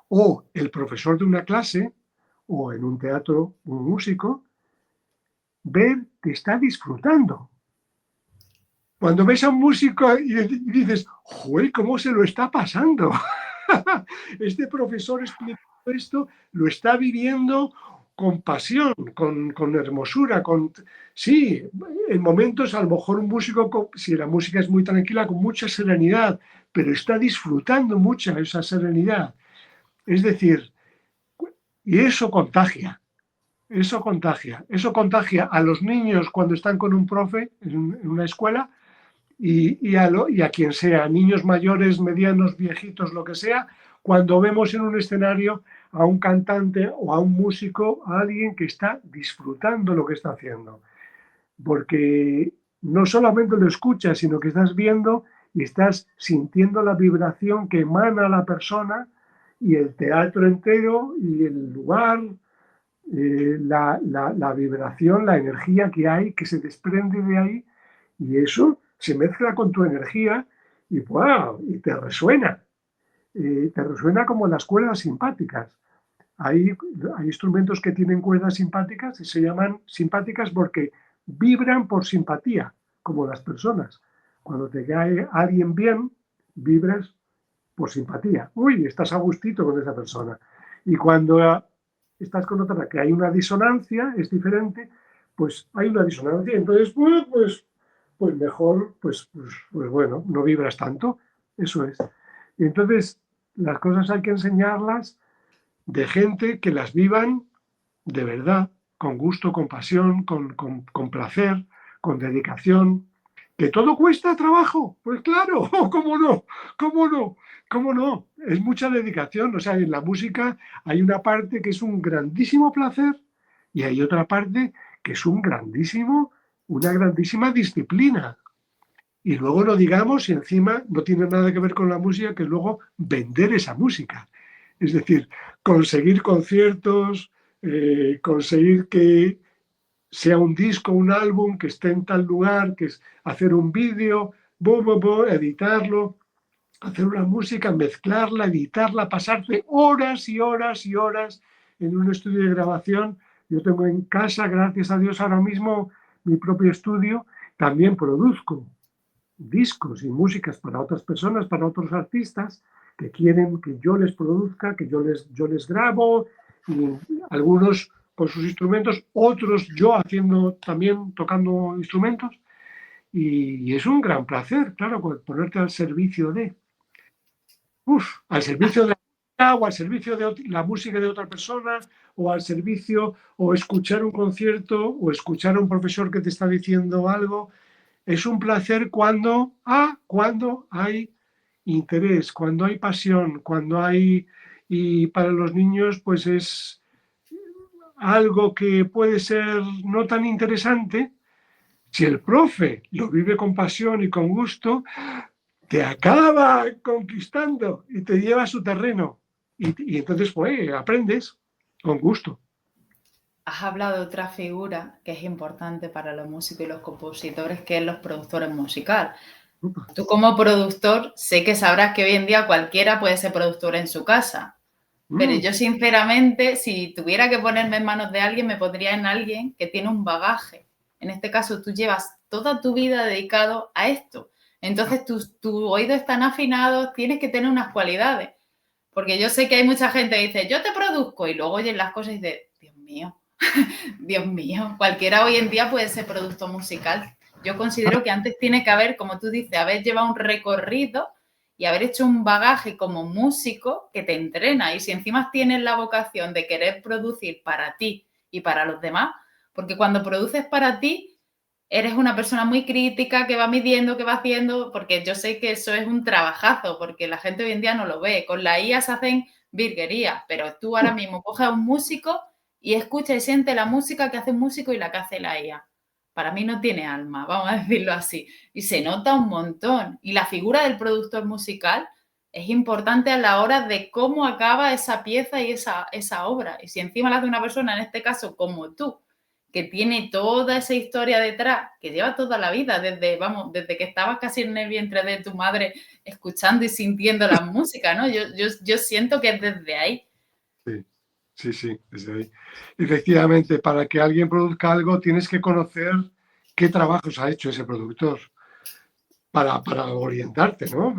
o el profesor de una clase o en un teatro un músico, ver que está disfrutando. Cuando ves a un músico y dices, ¡joder, cómo se lo está pasando! Este profesor explicando esto lo está viviendo con pasión, con hermosura, con... Sí, en momentos a lo mejor un músico, si la música es muy tranquila, con mucha serenidad, pero está disfrutando mucho esa serenidad. Es decir, y eso contagia a los niños cuando están con un profe en una escuela y a quien sea, niños mayores, medianos, viejitos, lo que sea, cuando vemos en un escenario a un cantante o a un músico, a alguien que está disfrutando lo que está haciendo. Porque no solamente lo escuchas, sino que estás viendo y estás sintiendo la vibración que emana la persona y el teatro entero y el lugar, la vibración, la energía que hay, que se desprende de ahí, y eso se mezcla con tu energía y, ¡wow!, y te resuena como las cuerdas simpáticas. Hay, hay instrumentos que tienen cuerdas simpáticas y se llaman simpáticas porque vibran por simpatía, como las personas. Cuando te cae alguien bien, vibras por simpatía. Uy, estás a gustito con esa persona. Y cuando estás con otra que hay una disonancia, es diferente, pues hay una disonancia. Entonces, pues mejor, pues bueno, no vibras tanto. Eso es. Y entonces, las cosas hay que enseñarlas de gente que las vivan de verdad, con gusto, con pasión, con placer, con dedicación. ¿Que todo cuesta trabajo? Pues claro, ¿cómo no? ¿Cómo no? ¿Cómo no? Es mucha dedicación. O sea, en la música hay una parte que es un grandísimo placer y hay otra parte que es una grandísima disciplina. Y luego no digamos si encima no tiene nada que ver con la música, que es luego vender esa música. Es decir, conseguir conciertos, conseguir que sea un disco, un álbum, que esté en tal lugar, que es hacer un vídeo, editarlo, hacer una música, mezclarla, editarla, pasarse horas y horas y horas en un estudio de grabación. Yo tengo en casa, gracias a Dios, ahora mismo mi propio estudio. También produzco discos y músicas para otras personas, para otros artistas que quieren que yo les produzca, que yo les grabo, y algunos con sus instrumentos, otros yo haciendo también, tocando instrumentos, y es un gran placer, claro, ponerte al servicio al servicio de o al servicio de la música de otra persona, o al servicio, o escuchar un concierto, o escuchar a un profesor que te está diciendo algo. Es un placer cuando hay interés, cuando hay pasión, cuando hay... Y para los niños, pues es algo que puede ser no tan interesante. Si el profe lo vive con pasión y con gusto, te acaba conquistando y te lleva a su terreno. Y entonces, pues, aprendes con gusto. Has hablado de otra figura que es importante para los músicos y los compositores, que es los productores musicales. Tú como productor, sé que sabrás que hoy en día cualquiera puede ser productor en su casa, pero yo sinceramente, si tuviera que ponerme en manos de alguien, me pondría en alguien que tiene un bagaje. En este caso, tú llevas toda tu vida dedicado a esto. Entonces, tus oídos están afinados, tienes que tener unas cualidades. Porque yo sé que hay mucha gente que dice, yo te produzco, y luego oyen las cosas y dicen, Dios mío, Dios mío, cualquiera hoy en día puede ser productor musical. Yo considero que antes tiene que haber, como tú dices, haber llevado un recorrido y haber hecho un bagaje como músico que te entrena. Y si encima tienes la vocación de querer producir para ti y para los demás, porque cuando produces para ti, eres una persona muy crítica que va midiendo, que va haciendo, porque yo sé que eso es un trabajazo, porque la gente hoy en día no lo ve. Con la IA se hacen virguerías, pero tú ahora mismo coges a un músico y escucha y siente la música que hace un músico y la que hace la IA. Para mí no tiene alma, vamos a decirlo así. Y se nota un montón. Y la figura del productor musical es importante a la hora de cómo acaba esa pieza y esa obra. Y si encima la hace una persona, en este caso como tú, que tiene toda esa historia detrás, que lleva toda la vida, desde que estabas casi en el vientre de tu madre, escuchando y sintiendo la música, ¿no? Yo siento que es desde ahí. Sí, desde ahí. Efectivamente, para que alguien produzca algo tienes que conocer qué trabajos ha hecho ese productor para orientarte, ¿no?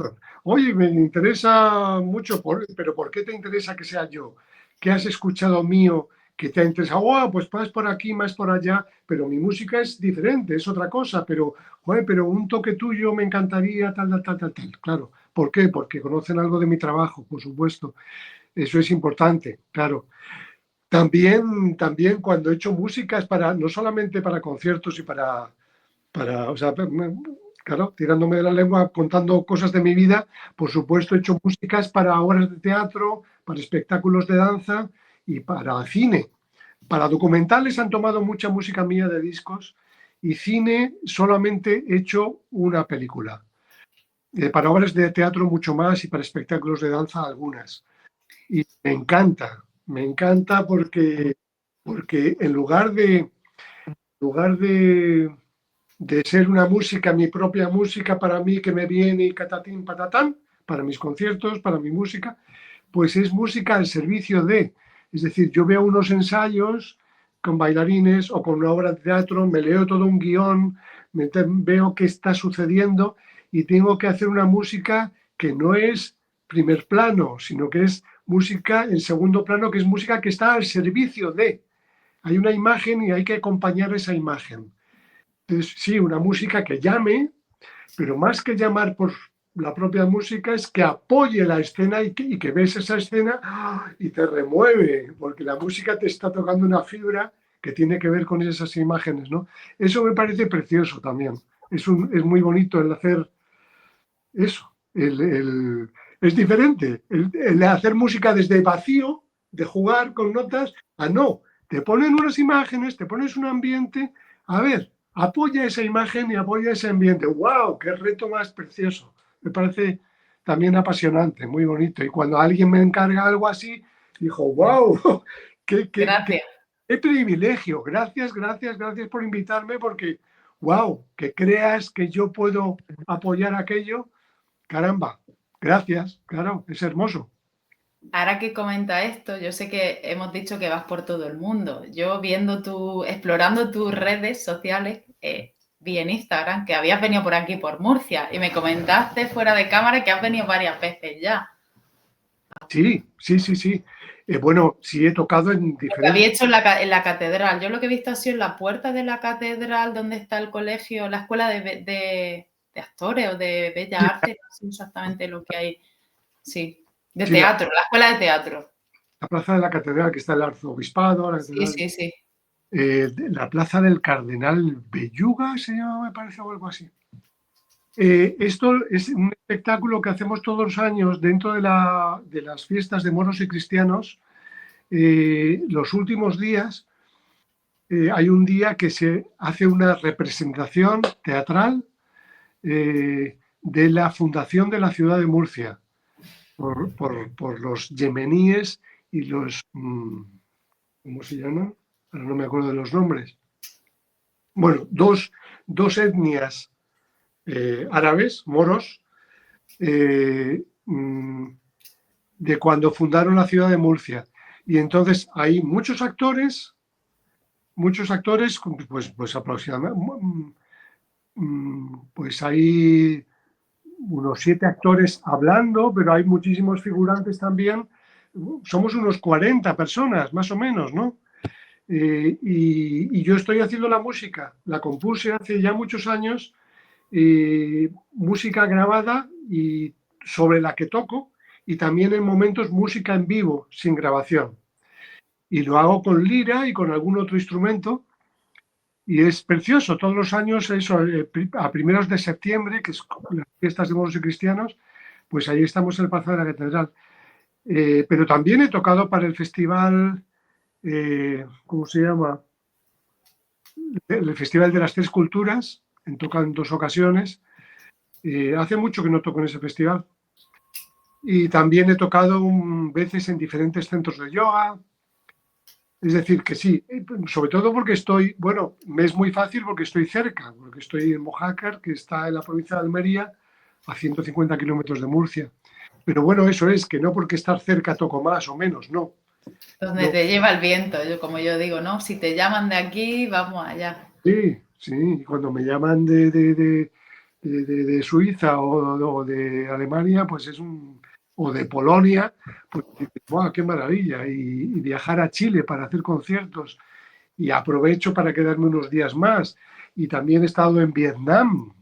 Oye, me interesa mucho, pero ¿por qué te interesa que sea yo? ¿Qué has escuchado mío que te ha interesado? Oh, pues más por aquí, más por allá, pero mi música es diferente, es otra cosa, pero, joder, pero un toque tuyo me encantaría, tal. Claro, ¿por qué? Porque conocen algo de mi trabajo, por supuesto. Eso es importante, claro. También cuando he hecho música es para, no solamente para conciertos y o sea, claro, tirándome de la lengua, contando cosas de mi vida, por supuesto he hecho músicas para obras de teatro, para espectáculos de danza y para cine. Para documentales han tomado mucha música mía de discos y cine solamente he hecho una película. para obras de teatro mucho más y para espectáculos de danza algunas. Y me encanta porque en lugar de ser una música, mi propia música para mí que me viene y catatín, patatán, para mis conciertos, para mi música, pues es música al servicio de. Es decir, yo veo unos ensayos con bailarines o con una obra de teatro, me leo todo un guión, veo qué está sucediendo y tengo que hacer una música que no es primer plano, sino que es música en segundo plano, que es música que está al servicio de. Hay una imagen y hay que acompañar esa imagen. Entonces, sí, una música que llame, pero más que llamar por la propia música es que apoye la escena y que ves esa escena y te remueve, porque la música te está tocando una fibra que tiene que ver con esas imágenes, ¿no? Eso me parece precioso también. Es muy bonito el hacer eso. Es diferente. El hacer música desde vacío, de jugar con notas, a no. Te ponen unas imágenes, te pones un ambiente. A ver, apoya esa imagen y apoya ese ambiente. ¡Wow! ¡Qué reto más precioso! Me parece también apasionante, muy bonito. Y cuando alguien me encarga algo así, dijo, ¡wow! ¡Qué Gracias. privilegio! Gracias, gracias, gracias por invitarme porque, ¡wow! Que creas que yo puedo apoyar aquello. Caramba, gracias, claro, es hermoso. Ahora que comenta esto, yo sé que hemos dicho que vas por todo el mundo. Yo explorando tus redes sociales, vi en Instagram que habías venido por aquí, por Murcia, y me comentaste fuera de cámara que has venido varias veces ya. Sí, sí, sí, sí. Bueno, sí he tocado en Lo que había diferentes. hecho en la catedral. Yo lo que he visto ha sido en la puerta de la catedral donde está el colegio, la escuela de actores o de bellas Sí, artes, no sé exactamente lo que hay. Sí, de sí, la, teatro, la escuela de teatro. la plaza de la catedral, que está el arzobispado, la Sí, catedral, sí, sí. la plaza del cardenal Belluga, se llama, me parece, o algo así. Esto es un espectáculo que hacemos todos los años dentro de las fiestas de moros y cristianos. Los últimos días hay un día que se hace una representación teatral de la fundación de la ciudad de Murcia por los yemeníes y los, ¿cómo se llaman? Ahora no me acuerdo de los nombres. Bueno, dos etnias árabes, moros, eh, de cuando fundaron la ciudad de Murcia. Y entonces hay muchos actores, pues aproximadamente, pues hay unos 7 actores hablando, pero hay muchísimos figurantes también. Somos unos 40 personas, más o menos, ¿no? Y yo estoy haciendo la música, la compuse hace ya muchos años, música grabada y sobre la que toco, y también en momentos música en vivo, sin grabación. Y lo hago con lira y con algún otro instrumento, y es precioso. Todos los años, eso, a primeros de septiembre, que es las fiestas de moros y cristianos, pues ahí estamos en el Palacio de la Catedral. Pero también he tocado para el festival, ¿cómo se llama? El Festival de las Tres Culturas, he tocado en 2 ocasiones. Hace mucho que no toco en ese festival. Y también he tocado veces en diferentes centros de yoga. Es decir, que sí, sobre todo porque bueno, me es muy fácil porque estoy cerca, porque estoy en Mojácar, que está en la provincia de Almería, a 150 kilómetros de Murcia. Pero bueno, eso es, que no porque estar cerca toco más o menos, no. Donde No, te lleva el viento, como yo digo, ¿no? Si te llaman de aquí, vamos allá. sí, sí, y cuando me llaman de Suiza o de Alemania, pues o de Polonia, pues dices, ¡guau, qué maravilla! Y viajar a Chile para hacer conciertos, y aprovecho para quedarme unos días más. Y también he estado en Vietnam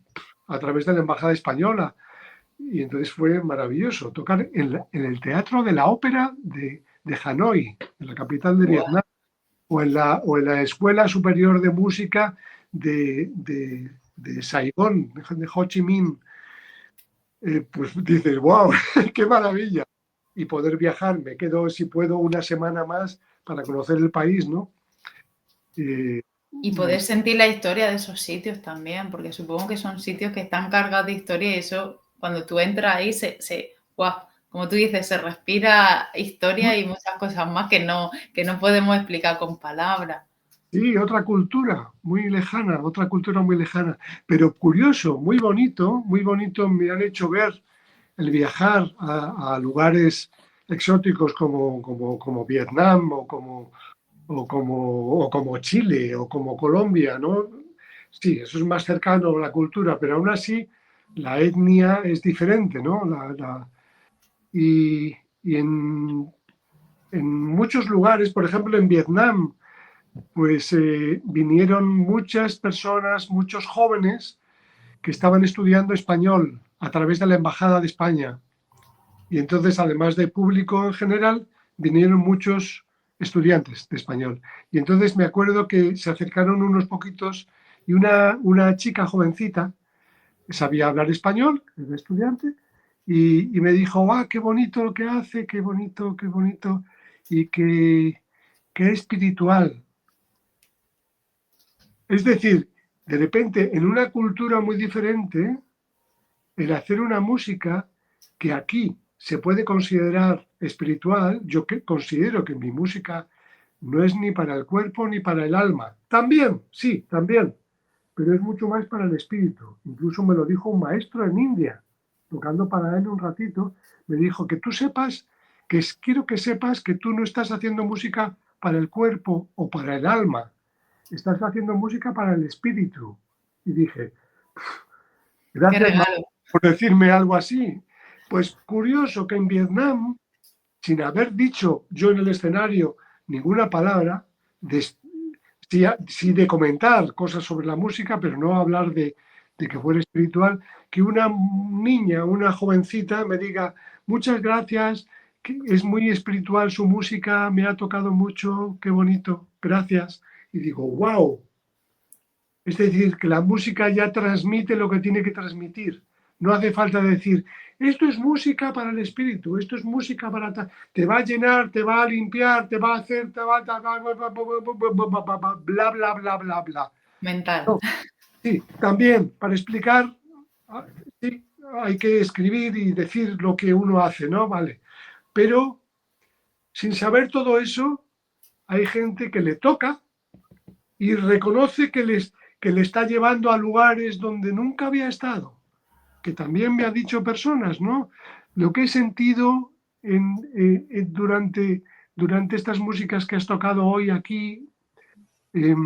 a través de la Embajada Española, y entonces fue maravilloso tocar en el Teatro de la Ópera de Hanoi, en la capital de Buah. Vietnam, o en la Escuela Superior de Música de Saigón, de Ho Chi Minh. Pues dices, wow, qué maravilla. Y poder viajar, me quedo, si puedo, una semana más para conocer el país, ¿no? Y Me- poder sentir la historia de esos sitios también, porque supongo que son sitios que están cargados de historia y eso cuando tú entras ahí, ¡guau! Como tú dices, se respira historia y muchas cosas más que no podemos explicar con palabras. Sí, otra cultura muy lejana, otra cultura muy lejana. Pero curioso, muy bonito, me han hecho ver el viajar a lugares exóticos como Vietnam o como Chile o como Colombia, ¿no? Sí, eso es más cercano a la cultura, pero aún así la etnia es diferente, ¿no? Y en muchos lugares, por ejemplo en Vietnam, pues vinieron muchas personas, muchos jóvenes que estaban estudiando español a través de la Embajada de España. Y entonces, además de público en general, vinieron muchos estudiantes de español. Y entonces me acuerdo que se acercaron unos poquitos y una chica jovencita que sabía hablar español, era estudiante, y me dijo, qué bonito lo que hace, qué bonito, y qué espiritual. Es decir, de repente, en una cultura muy diferente, el hacer una música que aquí se puede considerar espiritual, yo considero que mi música no es ni para el cuerpo ni para el alma. También, sí, también, pero es mucho más para el espíritu. Incluso me lo dijo un maestro en India, tocando para él un ratito, me dijo que tú sepas, quiero que sepas que tú no estás haciendo música para el cuerpo o para el alma, estás haciendo música para el espíritu. Y dije, ¡Qué gracias regalo! por decirme algo así. Pues curioso que en Vietnam, sin haber dicho yo en el escenario ninguna palabra, sí de comentar cosas sobre la música, pero no hablar de que fuera espiritual, que una niña, una jovencita me diga, muchas gracias, que es muy espiritual su música, me ha tocado mucho, qué bonito, gracias. Y digo, wow, es decir, que la música ya transmite lo que tiene que transmitir. No hace falta decir, esto es música para el espíritu, esto es música para... Te va a llenar, te va a limpiar, te va a hacer... bla, bla, bla, bla, bla. Mental. No, sí, también para explicar, sí, hay que escribir y decir lo que uno hace, ¿no? Vale. Pero sin saber todo eso, hay gente que le toca y reconoce que le está llevando a lugares donde nunca había estado, que también me ha dicho personas, ¿no? Lo que he sentido durante estas músicas que has tocado hoy aquí, eh,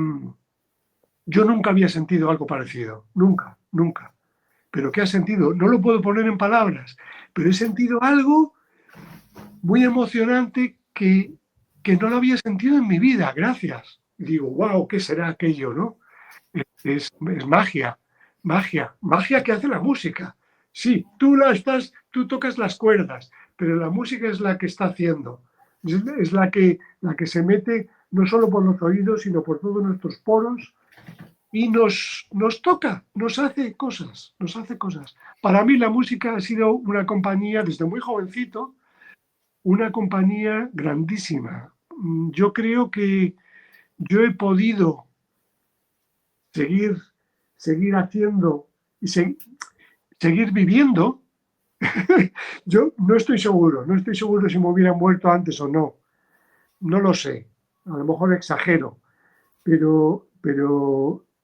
yo nunca había sentido algo parecido, nunca, nunca. Pero ¿qué has sentido? No lo puedo poner en palabras, pero he sentido algo muy emocionante que no lo había sentido en mi vida, gracias. Y digo, wow, ¿qué será aquello, no? Es magia, magia, magia que hace la música. Sí, tú tocas las cuerdas, pero la música es la que está haciendo. Es la que se mete no solo por los oídos, sino por todos nuestros poros y nos toca, nos hace cosas, nos hace cosas. Para mí la música ha sido una compañía, desde muy jovencito, una compañía grandísima. Yo creo que yo he podido seguir, seguir haciendo y seguir viviendo. Yo no estoy seguro si me hubiera muerto antes o no, no lo sé, a lo mejor exagero, pero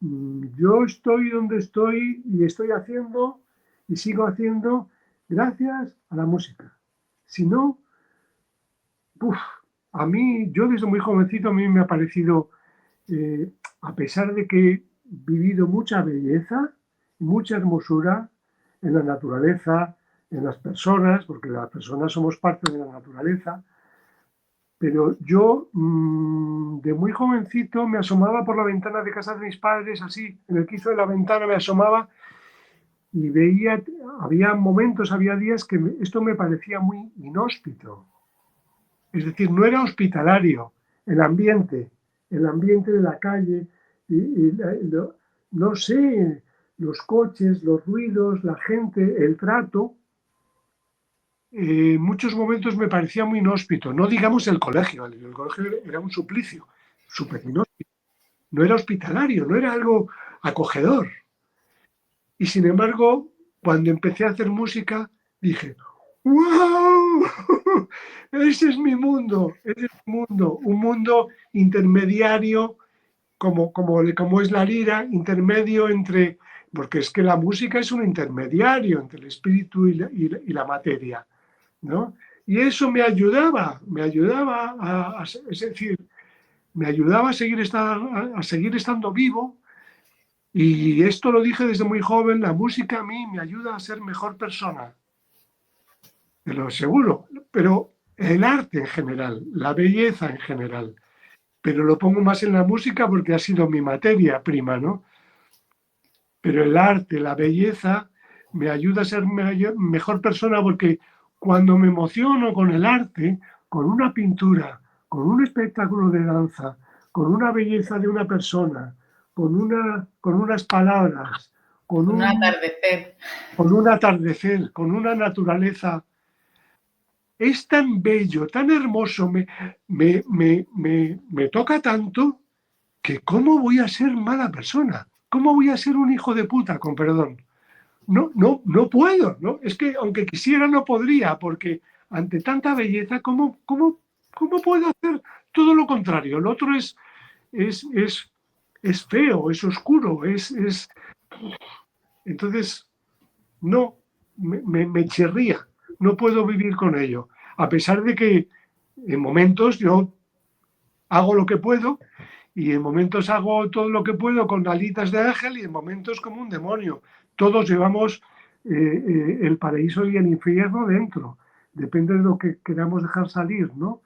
yo estoy donde estoy y estoy haciendo y sigo haciendo gracias a la música. Si no, uf, yo desde muy jovencito, a mí me ha parecido, a pesar de que he vivido mucha belleza, mucha hermosura en la naturaleza, en las personas, porque las personas somos parte de la naturaleza, pero yo de muy jovencito me asomaba por la ventana de casa de mis padres, así, en el quicio de la ventana me asomaba y veía, había momentos, había días que esto me parecía muy inhóspito. Es decir, no era hospitalario el ambiente de la calle, no sé, los coches, los ruidos, la gente, el trato, en muchos momentos me parecía muy inhóspito. No digamos el colegio, el colegio era un suplicio, súper inhóspito. No era hospitalario, no era algo acogedor. Y sin embargo, Cuando empecé a hacer música, dije, ¡wow! Ese es mi mundo, un mundo intermediario, como es la lira, intermedio entre, porque es que la música es un intermediario entre el espíritu y la materia, ¿no? Y eso me ayudaba es decir, me ayudaba a seguir estando vivo. Y esto lo dije desde muy joven, la música a mí me ayuda a ser mejor persona, te lo aseguro, pero el arte en general, la belleza en general, pero lo pongo más en la música porque ha sido mi materia prima, ¿no? Pero el arte, la belleza, me ayuda a ser mejor persona porque cuando me emociono con el arte, con una pintura, con un espectáculo de danza, con una belleza de una persona, con unas palabras, con Un un, atardecer. con un atardecer, con una naturaleza, es tan bello, tan hermoso, me toca tanto que ¿cómo voy a ser mala persona? ¿Cómo voy a ser un hijo de puta, con perdón? No puedo, ¿no? Es que aunque quisiera no podría, porque ante tanta belleza, ¿cómo puedo hacer todo lo contrario? Lo otro es, es, es feo, es oscuro, Entonces, no, me chirría, no puedo vivir con ello. A pesar de que en momentos yo hago lo que puedo y en momentos hago todo lo que puedo con alitas de ángel y en momentos como un demonio. Todos llevamos el paraíso y el infierno dentro. Depende de lo que queramos dejar salir, ¿no?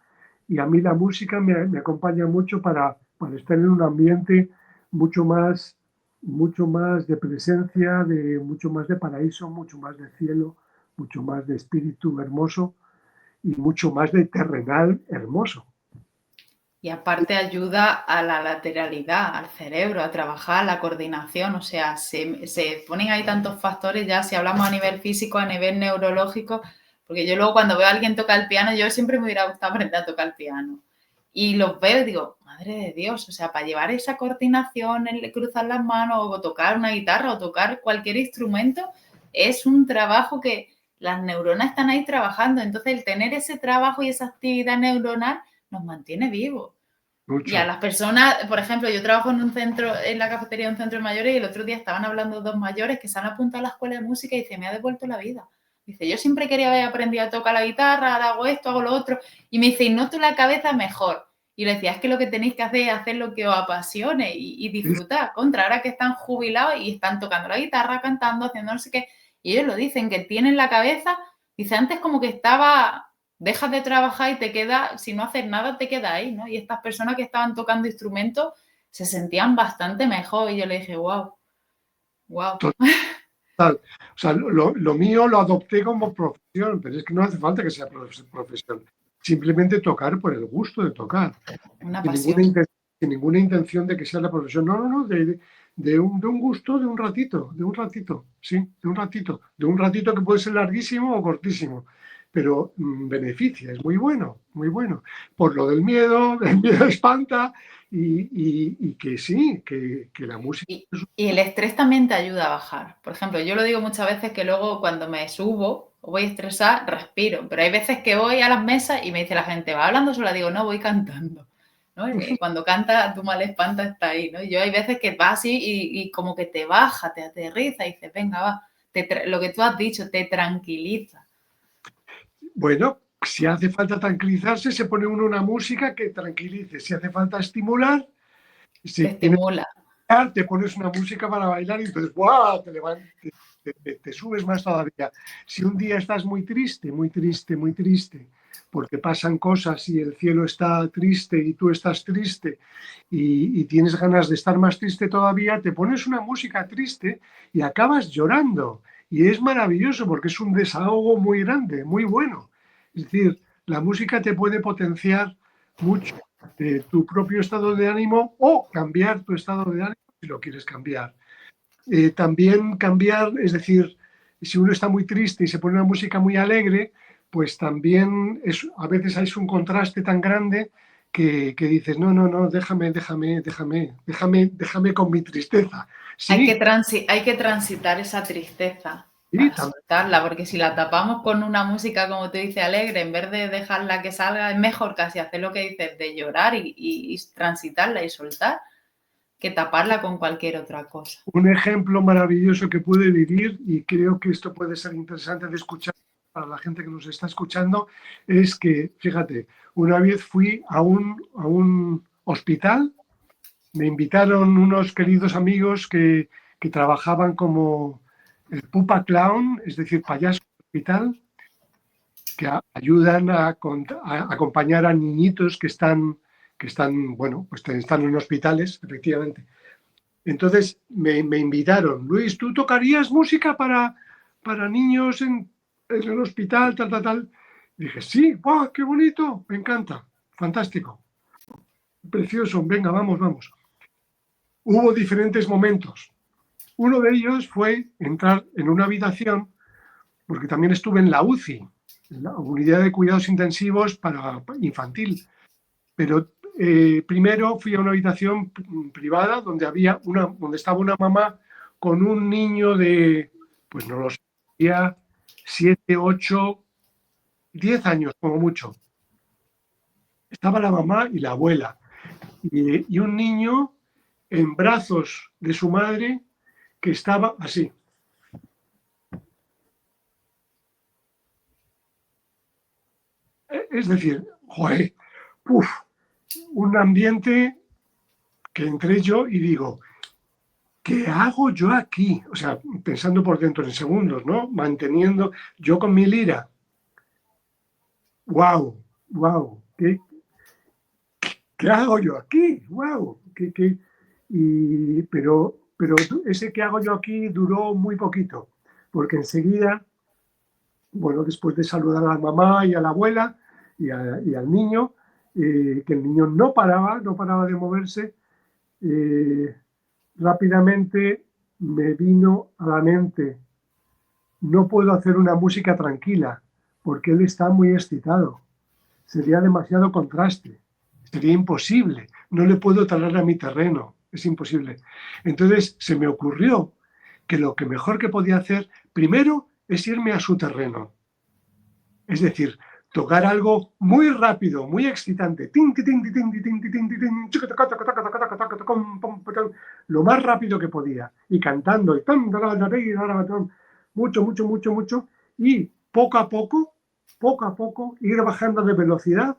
Y a mí la música me acompaña mucho para estar en un ambiente mucho mucho más de presencia, mucho más de paraíso, mucho más de cielo, mucho más de espíritu hermoso y mucho más de terrenal hermoso. Y aparte ayuda a la lateralidad, al cerebro, a trabajar, la coordinación, o sea, se ponen ahí tantos factores ya, si hablamos a nivel físico, a nivel neurológico, porque yo luego cuando veo a alguien tocar el piano, yo siempre me hubiera gustado aprender a tocar el piano. Y los veo y digo, madre de Dios, o sea, para llevar esa coordinación, el cruzar las manos o tocar una guitarra o tocar cualquier instrumento, es un trabajo que las neuronas están ahí trabajando. Entonces, el tener ese trabajo y esa actividad neuronal nos mantiene vivos. Y a Mucho. las personas, por ejemplo, yo trabajo en un centro, en la cafetería de un centro de mayores y el otro día estaban hablando dos mayores que se han apuntado a la escuela de música y dice, me ha devuelto la vida. Dice, yo siempre quería haber aprendido a tocar la guitarra, ahora hago esto, hago lo otro. Y me dice, y noto la cabeza mejor. Y le decía, es que lo que tenéis que hacer es hacer lo que os apasione y disfrutar. Contra, ahora que están jubilados y están tocando la guitarra, cantando, haciendo no sé qué. Y ellos lo dicen, que tienen la cabeza, dice, antes como que estaba dejas de trabajar y te queda, si no haces nada, te queda ahí, ¿no? Y estas personas que estaban tocando instrumentos se sentían bastante mejor y yo le dije, wow, wow. Total. O sea, lo mío lo adopté como profesión, pero es que no hace falta que sea profesión. Simplemente tocar por el gusto de tocar, Una sin ninguna, pasión. sin ninguna intención de que sea la profesión. No, de un gusto, de un ratito, sí, de un ratito que puede ser larguísimo o cortísimo, pero beneficia, es muy bueno, muy bueno. Por lo del miedo, el miedo espanta y que sí, que la música Y, es y el estrés también te ayuda a bajar. Por ejemplo, yo lo digo muchas veces que luego cuando me subo o voy a estresar, respiro. Pero hay veces que voy a las mesas y me dice la gente, ¿va hablando sola? Digo, no, voy cantando. ¿No? Cuando canta, tu mal espanta está ahí, ¿no? Yo hay veces que va así y como que te baja, te aterriza y dices, venga, va, lo que tú has dicho, te tranquiliza, bueno. Si hace falta tranquilizarse, se pone uno una música que tranquilice. Si hace falta estimular, te si tienes estimula. te pones una música para bailar y entonces ¡guau! Te subes más todavía. Si un día estás muy triste, porque pasan cosas y el cielo está triste y tú estás triste y tienes ganas de estar más triste todavía, te pones una música triste y acabas llorando. Y es maravilloso porque es un desahogo muy grande, muy bueno. Es decir, la música te puede potenciar mucho tu propio estado de ánimo o cambiar tu estado de ánimo si lo quieres cambiar. También cambiar, es decir, si uno está muy triste y se pone una música muy alegre, pues también a veces hay un contraste tan grande que dices, no, déjame con mi tristeza. Hay Sí, que, hay que transitar esa tristeza. Y para también soltarla, porque si la tapamos con una música, como te dice alegre, en vez de dejarla que salga, es mejor casi hacer lo que dices, de llorar y transitarla y soltar, que taparla con cualquier otra cosa. un ejemplo maravilloso que pude vivir, y creo que esto puede ser interesante de escuchar para la gente que nos está escuchando, es que, fíjate, una vez fui a un hospital, me invitaron unos queridos amigos que trabajaban como el pupa clown, es decir, payaso de hospital, que ayudan a acompañar a niñitos que están, bueno, pues están en hospitales, efectivamente. Entonces me invitaron, Luis, ¿tú tocarías música para niños en el hospital, tal, tal, tal? Y dije, sí, ¡wow, qué bonito! Me encanta, fantástico, precioso, venga, vamos, vamos. Hubo diferentes momentos. Uno de ellos fue entrar en una habitación, porque también estuve en la UCI, en la unidad de cuidados intensivos para infantil, pero primero fui a una habitación privada donde estaba una mamá con un niño de, pues no lo sé, 7, 8, 10 años como mucho. Estaba la mamá y la abuela y un niño en brazos de su madre que estaba así. Es decir, joder, uf, un ambiente que entré yo y digo, ¿qué hago yo aquí? O sea, pensando por dentro en segundos, ¿no? Manteniendo yo con mi lira. ¡Wow! ¡Wow! ¿Qué hago yo aquí? ¡Wow! Pero ese ¿qué hago yo aquí? Duró muy poquito, porque enseguida, bueno, después de saludar a la mamá y a la abuela y al niño, que el niño no paraba de moverse, eh, rápidamente me vino a la mente, no puedo hacer una música tranquila porque él está muy excitado. Sería demasiado contraste. Sería imposible. No le puedo traer a mi terreno. Es imposible. Entonces se me ocurrió que lo que mejor que podía hacer primero es irme a su terreno. Es decir, tocar algo muy rápido, muy excitante, lo más rápido que podía, y cantando, y mucho, mucho, mucho, mucho, y poco a poco, ir bajando de velocidad,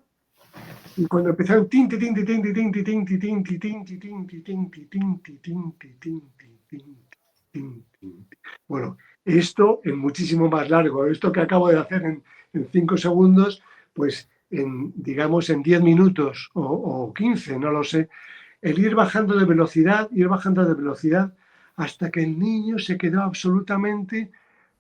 y cuando empezaron bueno, esto es muchísimo más largo. Esto que acabo de hacer en 5 segundos, pues digamos en 10 minutos o 15, no lo sé, el ir bajando de velocidad, hasta que el niño se quedó absolutamente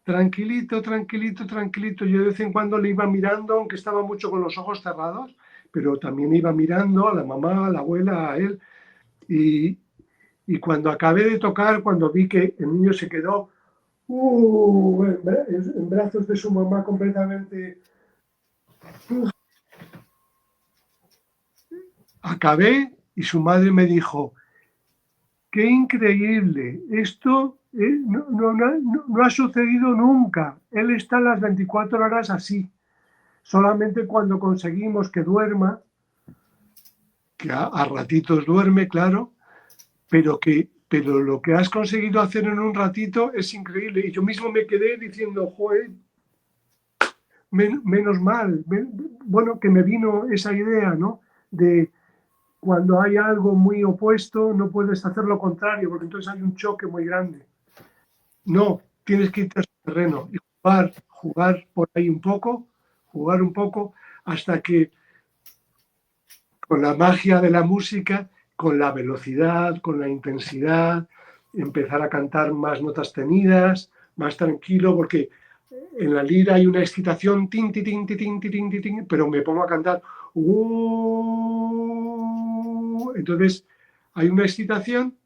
tranquilito, tranquilito, tranquilito. Yo de vez en cuando le iba mirando, aunque estaba mucho con los ojos cerrados, pero también iba mirando a la mamá, a la abuela, a él. Y, y cuando acabé de tocar, cuando vi que el niño se quedó en brazos de su mamá completamente, acabé y su madre me dijo, qué increíble, esto no ha sucedido nunca, él está las 24 horas así, solamente cuando conseguimos que duerma, que a ratitos duerme, claro, pero lo que has conseguido hacer en un ratito es increíble. Y yo mismo me quedé diciendo, joder, menos mal, bueno, que me vino esa idea, ¿no? De cuando hay algo muy opuesto, no puedes hacer lo contrario, porque entonces hay un choque muy grande. No, tienes que irte a su terreno y jugar por ahí jugar un poco, hasta que con la magia de la música, con la velocidad, con la intensidad, empezar a cantar más notas tenidas, más tranquilo, porque en la lira hay una excitación, tin, tin, tin, tin, tin, tin, tin, pero me pongo a cantar. Entonces hay una excitación,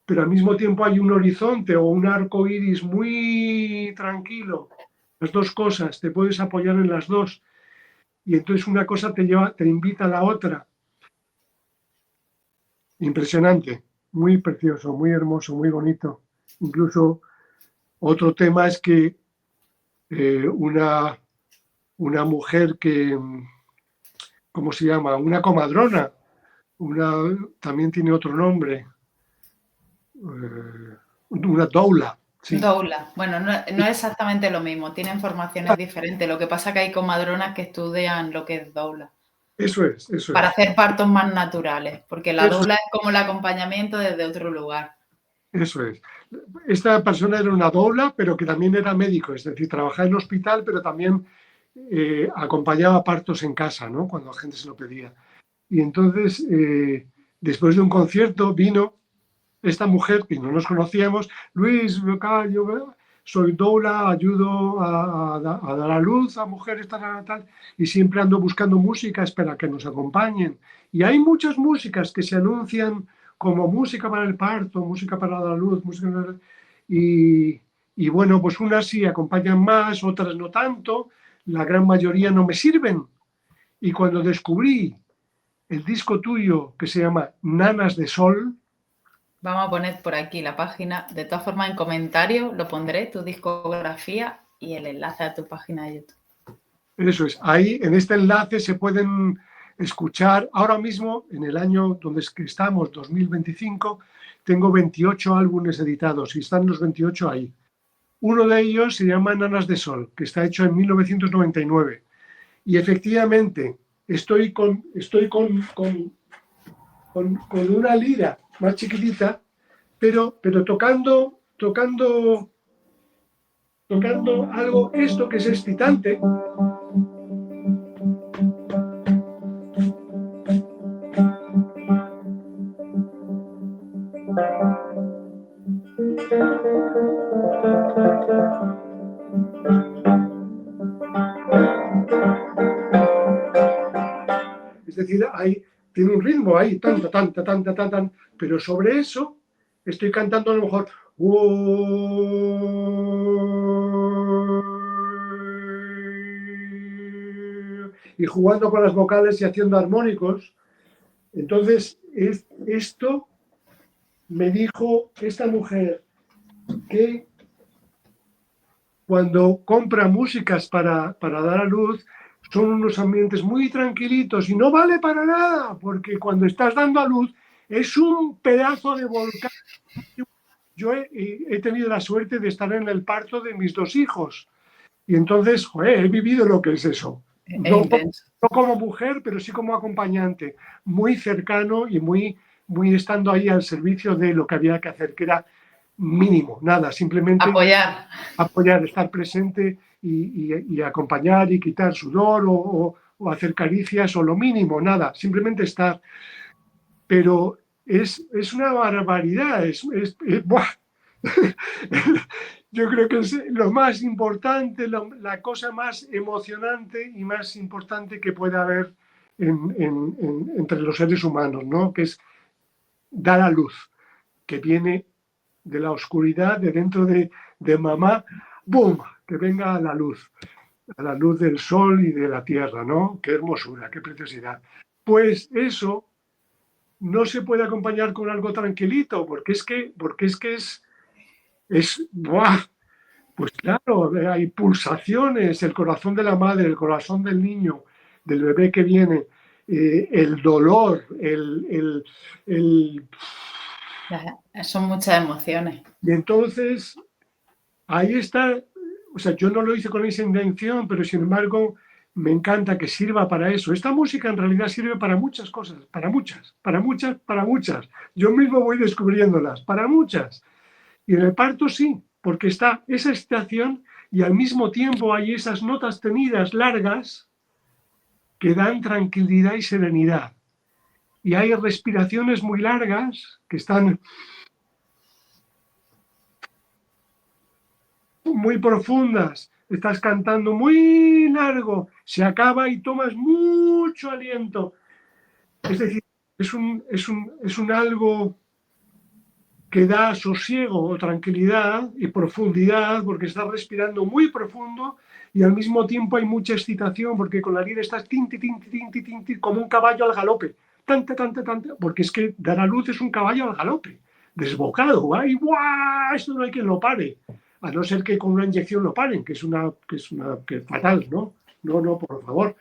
pero al mismo tiempo hay un horizonte o un arco iris muy tranquilo. Las dos cosas, te puedes apoyar en las dos. Y entonces una cosa te invita a la otra. Impresionante, muy precioso, muy hermoso, muy bonito. Incluso otro tema es que una mujer que, ¿cómo se llama? Una comadrona, también tiene otro nombre, una doula. Sí. Doula. Bueno, no es exactamente lo mismo, tienen formaciones diferentes. Lo que pasa es que hay comadronas que estudian lo que es doula. Eso es. Para hacer partos más naturales, porque la Eso, doula es como el acompañamiento desde otro lugar. eso es. Esta persona era una doula, pero que también era médico, es decir, trabajaba en hospital, pero también acompañaba partos en casa, ¿no? Cuando la gente se lo pedía. Y entonces, después de un concierto, vino esta mujer que no nos conocíamos. Luis, yo soy doula, ayudo a dar a luz a mujeres tal, y siempre ando buscando músicas para que nos acompañen. Y hay muchas músicas que se anuncian como música para el parto, música para dar a luz, y, y bueno, pues unas sí acompañan más, otras no tanto, la gran mayoría no me sirven. Y cuando descubrí el disco tuyo que se llama Nanas de Sol. Vamos a poner por aquí la página. De todas formas, en comentarios lo pondré, tu discografía y el enlace a tu página de YouTube. Eso es. Ahí, en este enlace, se pueden escuchar. Ahora mismo, en el año donde estamos, 2025, tengo 28 álbumes editados y están los 28 ahí. Uno de ellos se llama Nanas de Sol, que está hecho en 1999. Y efectivamente, estoy con una lira más chiquitita, pero tocando algo, esto que es excitante. Es decir, tiene un ritmo ahí, tan, pero sobre eso estoy cantando a lo mejor. Y jugando con las vocales y haciendo armónicos. Entonces, esto me dijo esta mujer que cuando compra músicas para dar a luz, son unos ambientes muy tranquilitos y no vale para nada, porque cuando estás dando a luz es un pedazo de volcán. Yo he tenido la suerte de estar en el parto de mis dos hijos y entonces, he vivido lo que es eso. No como mujer, pero sí como acompañante, muy cercano y muy estando ahí al servicio de lo que había que hacer, que era mínimo, nada, simplemente apoyar, estar presente y acompañar y quitar sudor o hacer caricias o lo mínimo, nada, simplemente estar. Pero es una barbaridad, ¡buah! Yo creo que es lo más importante, la cosa más emocionante y más importante que puede haber entre los seres humanos, ¿no? Que es dar a luz, que viene de la oscuridad, de dentro de mamá, ¡boom!, que venga a la luz del sol y de la tierra, ¿no? Qué hermosura, qué preciosidad. Pues eso no se puede acompañar con algo tranquilito, porque es que ¡buah! Pues claro, hay pulsaciones, el corazón de la madre, el corazón del niño, del bebé que viene, el dolor, Son muchas emociones. Y entonces, ahí está, o sea, yo no lo hice con esa intención, pero sin embargo, me encanta que sirva para eso. Esta música en realidad sirve para muchas cosas, para muchas. Yo mismo voy descubriéndolas, para muchas. Y en el parto sí, porque está esa excitación y al mismo tiempo hay esas notas tenidas largas que dan tranquilidad y serenidad. Y hay respiraciones muy largas que están muy profundas. Estás cantando muy largo, se acaba y tomas mucho aliento. Es decir, es un algo que da sosiego o tranquilidad y profundidad porque estás respirando muy profundo y al mismo tiempo hay mucha excitación porque con la lira estás tinti, tinti, tinti, tinti, como un caballo al galope. Tanta, porque es que dar a luz es un caballo al galope, desbocado. ¡Ay, guau! Esto no hay quien lo pare. a no ser que con una inyección lo paren, que es fatal, ¿no? No, no, por favor.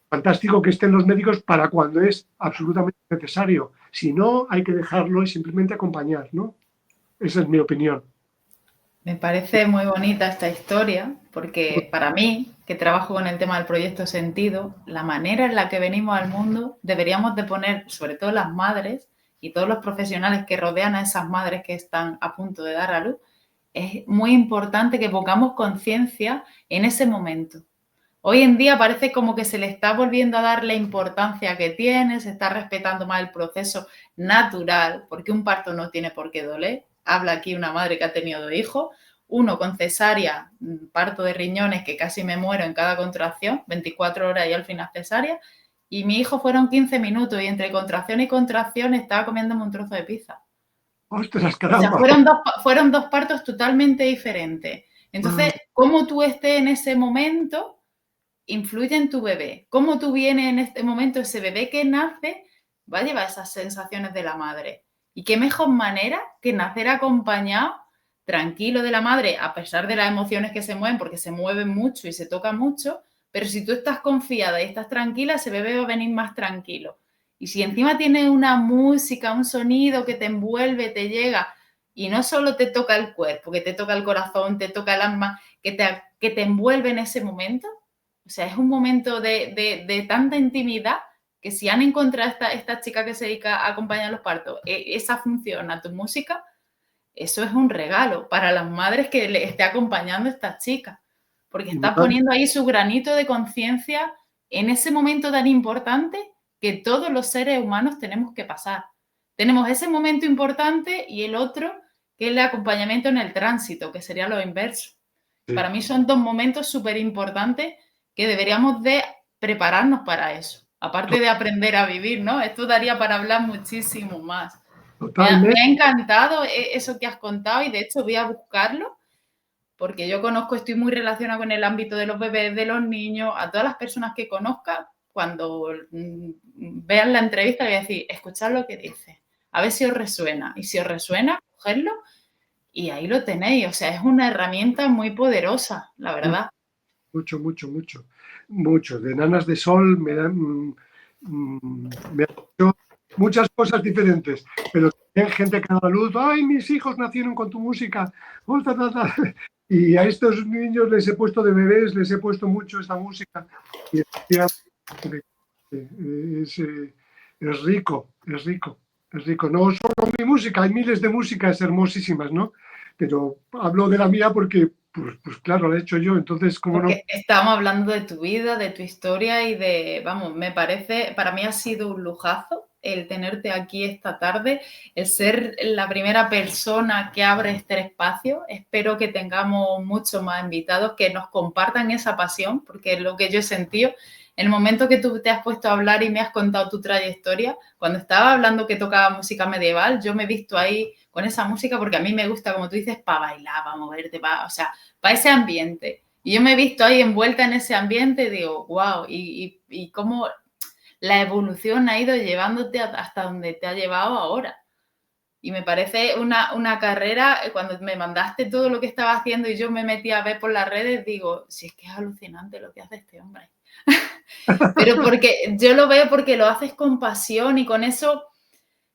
Fantástico que estén los médicos para cuando es absolutamente necesario. Si no, hay que dejarlo y simplemente acompañar, ¿no? Esa es mi opinión. Me parece muy bonita esta historia porque para mí, que trabajo con el tema del proyecto Sentido, la manera en la que venimos al mundo deberíamos de poner, sobre todo las madres y todos los profesionales que rodean a esas madres que están a punto de dar a luz, es muy importante que pongamos conciencia en ese momento. Hoy en día parece como que se le está volviendo a dar la importancia que tiene, se está respetando más el proceso natural, porque un parto no tiene por qué doler. Habla aquí una madre que ha tenido 2 hijos, uno con cesárea, parto de riñones, que casi me muero en cada contracción, 24 horas y al final cesárea, y mi hijo fueron 15 minutos y entre contracción y contracción estaba comiéndome un trozo de pizza. ¡Ostras, O sea, caramba! fueron dos partos totalmente diferentes. Entonces, cómo tú estés en ese momento influye en tu bebé. Cómo tú vienes en este momento, ese bebé que nace va a llevar esas sensaciones de la madre. Y qué mejor manera que nacer acompañado, tranquilo de la madre, a pesar de las emociones que se mueven, porque se mueven mucho y se toca mucho, pero si tú estás confiada y estás tranquila, ese bebé va a venir más tranquilo. Y si encima tiene una música, un sonido que te envuelve, te llega, y no solo te toca el cuerpo, que te toca el corazón, te toca el alma, que te envuelve en ese momento, o sea, es un momento de tanta intimidad que si han encontrado esta chica que se dedica a acompañar los partos, esa función a tu música, eso es un regalo para las madres que le esté acompañando a esta chica, porque estás poniendo ahí su granito de conciencia en ese momento tan importante que todos los seres humanos tenemos que pasar. Tenemos ese momento importante y el otro, que es el acompañamiento en el tránsito, que sería lo inverso. Sí. Para mí son 2 momentos súper importantes que deberíamos de prepararnos para eso, aparte de aprender a vivir, ¿no? Esto daría para hablar muchísimo más. Me ha encantado eso que has contado y de hecho voy a buscarlo porque yo conozco, estoy muy relacionada con el ámbito de los bebés, de los niños, a todas las personas que conozca, cuando vean la entrevista voy a decir, escuchad lo que dice, a ver si os resuena y si os resuena, cogerlo y ahí lo tenéis, o sea, es una herramienta muy poderosa, la verdad. Mucho, mucho, mucho. Mucho. De Nanas de Sol me han hecho muchas cosas diferentes, pero también gente que da luz, ¡ay, mis hijos nacieron con tu música! Oh, ta, ta, ta. Y a estos niños les he puesto de bebés, les he puesto mucho esta música. Y es rico, es rico, es rico. No solo mi música, hay miles de músicas hermosísimas, ¿no? Pero hablo de la mía porque pues claro, lo he hecho yo, entonces, ¿cómo no? Porque estamos hablando de tu vida, de tu historia y de, vamos, me parece, para mí ha sido un lujazo el tenerte aquí esta tarde, el ser la primera persona que abre este espacio. Espero que tengamos muchos más invitados que nos compartan esa pasión, porque es lo que yo he sentido. En el momento que tú te has puesto a hablar y me has contado tu trayectoria, cuando estaba hablando que tocaba música medieval, yo me he visto ahí con esa música porque a mí me gusta, como tú dices, para bailar, para moverte, o sea, para ese ambiente. Y yo me he visto ahí envuelta en ese ambiente y digo, wow, y cómo la evolución ha ido llevándote hasta donde te ha llevado ahora. Y me parece una carrera, cuando me mandaste todo lo que estaba haciendo y yo me metí a ver por las redes, digo, si es que es alucinante lo que hace este hombre. Pero porque yo lo veo porque lo haces con pasión y con eso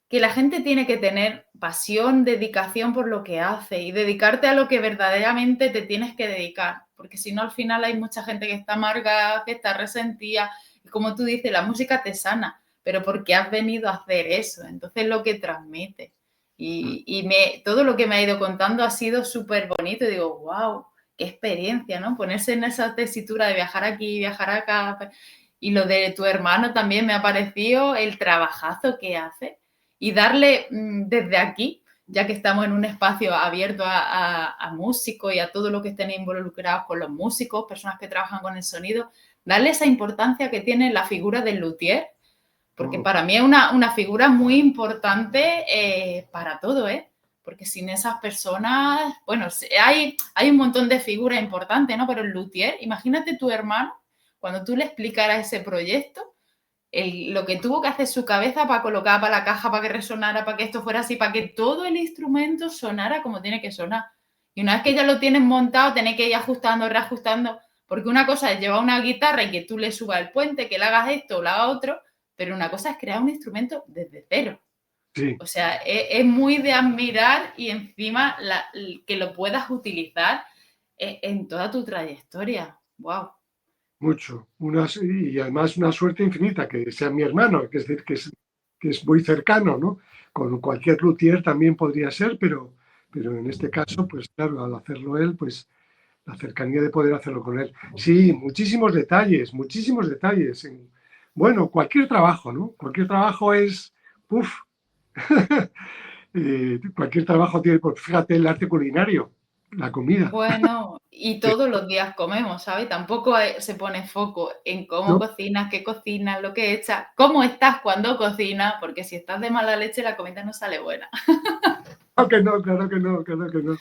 que la gente tiene que tener pasión, dedicación por lo que hace y dedicarte a lo que verdaderamente te tienes que dedicar, porque si no al final hay mucha gente que está amarga, que está resentida, y como tú dices, la música te sana, pero porque has venido a hacer eso, entonces lo que transmite. Todo lo que me ha ido contando ha sido súper bonito y digo, wow, qué experiencia, ¿no? Ponerse en esa tesitura de viajar aquí, viajar acá. Y lo de tu hermano también me ha parecido el trabajazo que hace y darle desde aquí, ya que estamos en un espacio abierto a músicos y a todo lo que estén involucrados con los músicos, personas que trabajan con el sonido, darle esa importancia que tiene la figura del luthier, porque para mí es una figura muy importante para todo, ¿eh? Porque sin esas personas, bueno, hay un montón de figuras importantes, ¿no? Pero el luthier, imagínate tu hermano, cuando tú le explicaras ese proyecto, lo que tuvo que hacer su cabeza para colocar para la caja, para que resonara, para que esto fuera así, para que todo el instrumento sonara como tiene que sonar. Y una vez que ya lo tienes montado, tenés que ir ajustando, reajustando, porque una cosa es llevar una guitarra y que tú le subas el puente, que le hagas esto o le hagas otro, pero una cosa es crear un instrumento desde cero. Sí. O sea, es muy de admirar y encima que lo puedas utilizar en toda tu trayectoria. ¡Wow! Mucho. Y además una suerte infinita que sea mi hermano, que es decir, que es muy cercano, ¿no? Con cualquier luthier también podría ser, pero en este caso, pues claro, al hacerlo él, pues la cercanía de poder hacerlo con él. Sí, muchísimos detalles, muchísimos detalles. Bueno, cualquier trabajo, ¿no? Cualquier trabajo es, uff, cualquier trabajo tiene, pues fíjate, el arte culinario, la comida, Bueno, y todos los días comemos, ¿sabes? Tampoco se pone foco en cómo ¿no? cocinas, qué cocinas, lo que echas, cómo estás cuando cocinas, porque si estás de mala leche la comida no sale buena. Claro que no, claro que no, claro que no.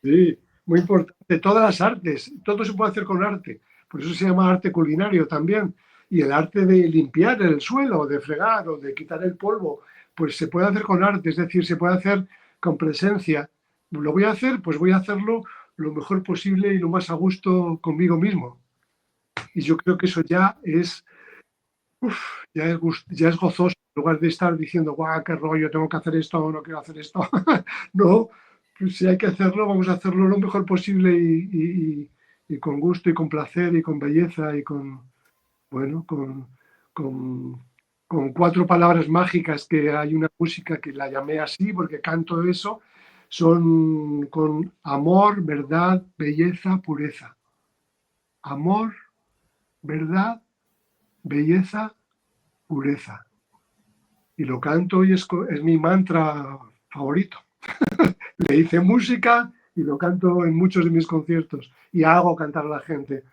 Sí, muy importante. Todas las artes, todo se puede hacer con arte. Por eso se llama arte culinario también. Y el arte de limpiar el suelo, de fregar o de quitar el polvo, pues se puede hacer con arte, es decir, se puede hacer con presencia. Lo voy a hacer, pues voy a hacerlo lo mejor posible y lo más a gusto conmigo mismo. Y yo creo que eso ya es gozoso, en lugar de estar diciendo, guau, qué rollo, tengo que hacer esto, no quiero hacer esto. No, pues si hay que hacerlo, vamos a hacerlo lo mejor posible y con gusto y con placer y con belleza y bueno, con, con cuatro palabras mágicas que hay una música que la llamé así porque canto eso, son con amor, verdad, belleza, pureza. Amor, verdad, belleza, pureza. Y lo canto y es mi mantra favorito. Le hice música y lo canto en muchos de mis conciertos y hago cantar a la gente.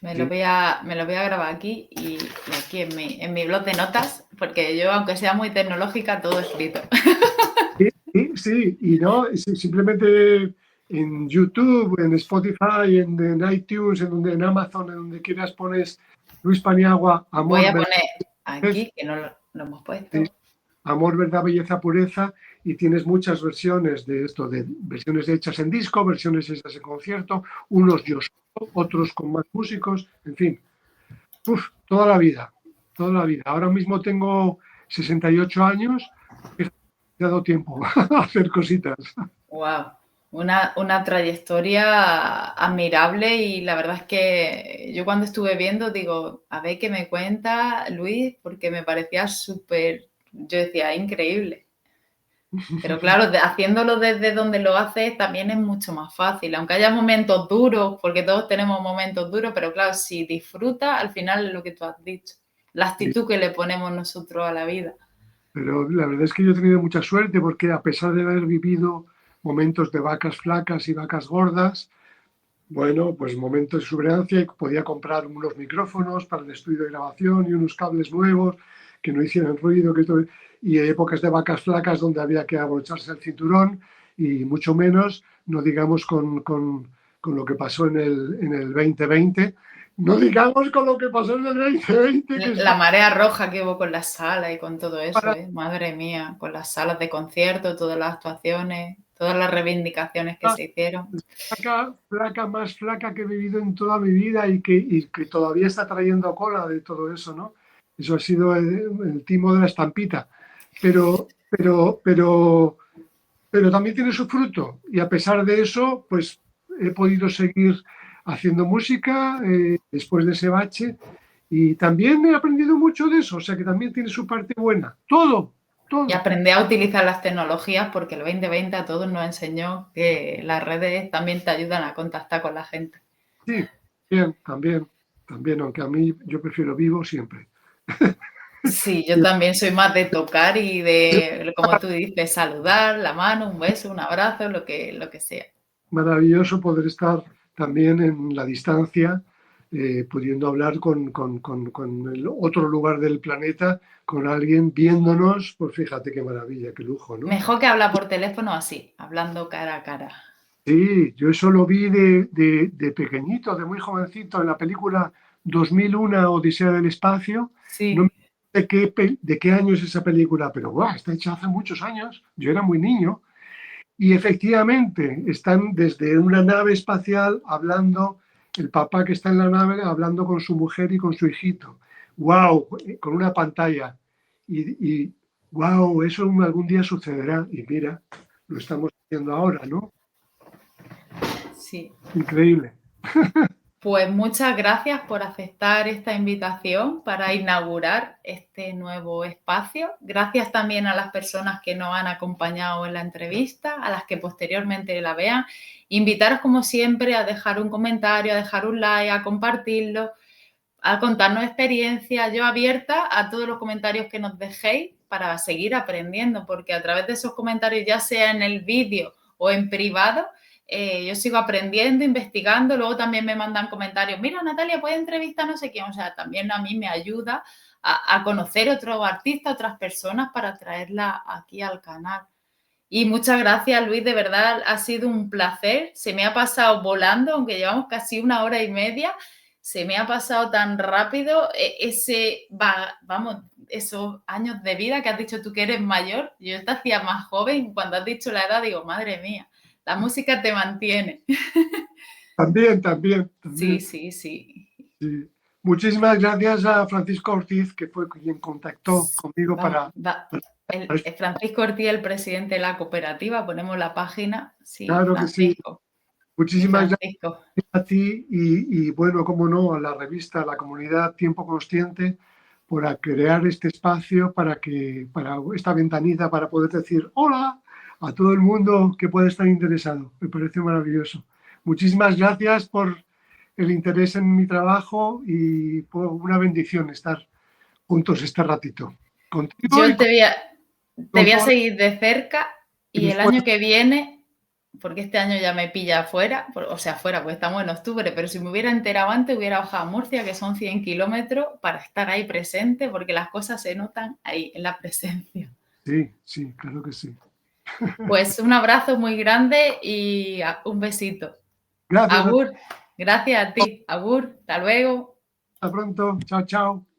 Sí, Me lo voy a grabar aquí y aquí en mi blog de notas, porque yo, aunque sea muy tecnológica, todo escrito. sí, sí, y no, simplemente en YouTube, en Spotify, en iTunes, en Amazon, en donde quieras pones Luis Paniagua, Voy amor, a verdad, poner aquí, que no lo hemos puesto. amor, verdad, belleza, pureza, y tienes muchas versiones de esto, de versiones hechas en disco, versiones hechas en concierto, unos yo solo, otros con más músicos, en fin, uf, toda la vida, toda la vida. Ahora mismo tengo 68 años, he dado tiempo a hacer cositas. Wow, una trayectoria admirable y la verdad es que yo cuando estuve viendo digo, a ver qué me cuenta Luis, porque me parecía súper, yo decía, increíble. Pero claro, haciéndolo desde donde lo haces también es mucho más fácil, aunque haya momentos duros, porque todos tenemos momentos duros, pero claro, si disfrutas, al final es lo que tú has dicho, la actitud que le ponemos nosotros a la vida. Pero la verdad es que yo he tenido mucha suerte porque a pesar de haber vivido momentos de vacas flacas y vacas gordas, bueno, pues momentos de exuberancia y podía comprar unos micrófonos para el estudio de grabación y unos cables nuevos que no hicieran ruido, y épocas de vacas flacas donde había que abrocharse el cinturón y mucho menos, no digamos con lo que pasó en el 2020, no digamos con lo que pasó en el 2020, que es La marea roja que hubo con las salas y con todo eso, para madre mía, con las salas de concierto, todas las actuaciones, todas las reivindicaciones que se hicieron. flaca más flaca que he vivido en toda mi vida y que todavía está trayendo cola de todo eso, ¿no? Eso ha sido el timo de la estampita. Pero también tiene su fruto y a pesar de eso, pues he podido seguir haciendo música después de ese bache y también he aprendido mucho de eso, o sea que también tiene su parte buena. Todo, Y todo. aprender a utilizar las tecnologías porque el 2020 a todos nos enseñó que las redes también te ayudan a contactar con la gente. Sí, bien, también, aunque a mí yo prefiero vivo siempre. Sí, yo también soy más de tocar y de, como tú dices, saludar, la mano, un beso, un abrazo, lo que sea. Maravilloso poder estar también en la distancia, pudiendo hablar con el otro lugar del planeta, con alguien viéndonos, pues fíjate qué maravilla, qué lujo, ¿no? Mejor que hablar por teléfono así, hablando cara a cara. Sí, yo eso lo vi de pequeñito, de muy jovencito, en la película 2001, Odisea del Espacio. No me Sí, acuerdo de qué año es esa película, pero ¡guau! Está hecha hace muchos años, yo era muy niño. Y efectivamente están desde una nave espacial hablando, el papá que está en la nave hablando con su mujer y con su hijito. ¡Wow! Con una pantalla. Y wow, eso algún día sucederá. Y mira, lo estamos haciendo ahora, ¿no? Sí. Increíble. Pues muchas gracias por aceptar esta invitación para inaugurar este nuevo espacio. Gracias también a las personas que nos han acompañado en la entrevista, a las que posteriormente la vean. Invitaros, como siempre, a dejar un comentario, a dejar un like, a compartirlo, a contarnos experiencias. Yo abierta a todos los comentarios que nos dejéis para seguir aprendiendo, porque a través de esos comentarios, ya sea en el vídeo o en privado, yo sigo aprendiendo, investigando. Luego también me mandan comentarios, mira, Natalia, puedes entrevistar a no sé quién. O sea, también a mí me ayuda a conocer otros artistas, otras personas, para traerlas aquí al canal. Y muchas gracias, Luis, de verdad ha sido un placer. Se me ha pasado volando, aunque llevamos casi 1 hora y media. Se me ha pasado tan rápido esos años de vida que has dicho tú, que eres mayor. Yo te hacía más joven. Cuando has dicho la edad, digo, madre mía, la música te mantiene. También. Sí, sí, sí. Sí. Muchísimas gracias a Francisco Ortiz, que fue quien contactó conmigo para Francisco Ortiz, el presidente de la cooperativa. Ponemos la página. Sí, claro que sí. Francisco. Muchísimas Francisco. gracias a ti y bueno, como no, a la revista, a la comunidad Tiempo Consciente, por crear este espacio para esta ventanita para poder decir hola a todo el mundo que pueda estar interesado. Me parece maravilloso. Muchísimas gracias por el interés en mi trabajo y por una bendición estar juntos este ratito. Contigo Yo te voy a todo seguir de cerca, y el año que viene, porque este año ya me pilla afuera, porque estamos en octubre, pero si me hubiera enterado antes, hubiera bajado a Murcia, que son 100 kilómetros, para estar ahí presente, porque las cosas se notan ahí, en la presencia. Sí, claro que sí. Pues un abrazo muy grande y un besito. Gracias. Agur, gracias a ti. Agur, hasta luego. Hasta pronto. Chao, chao.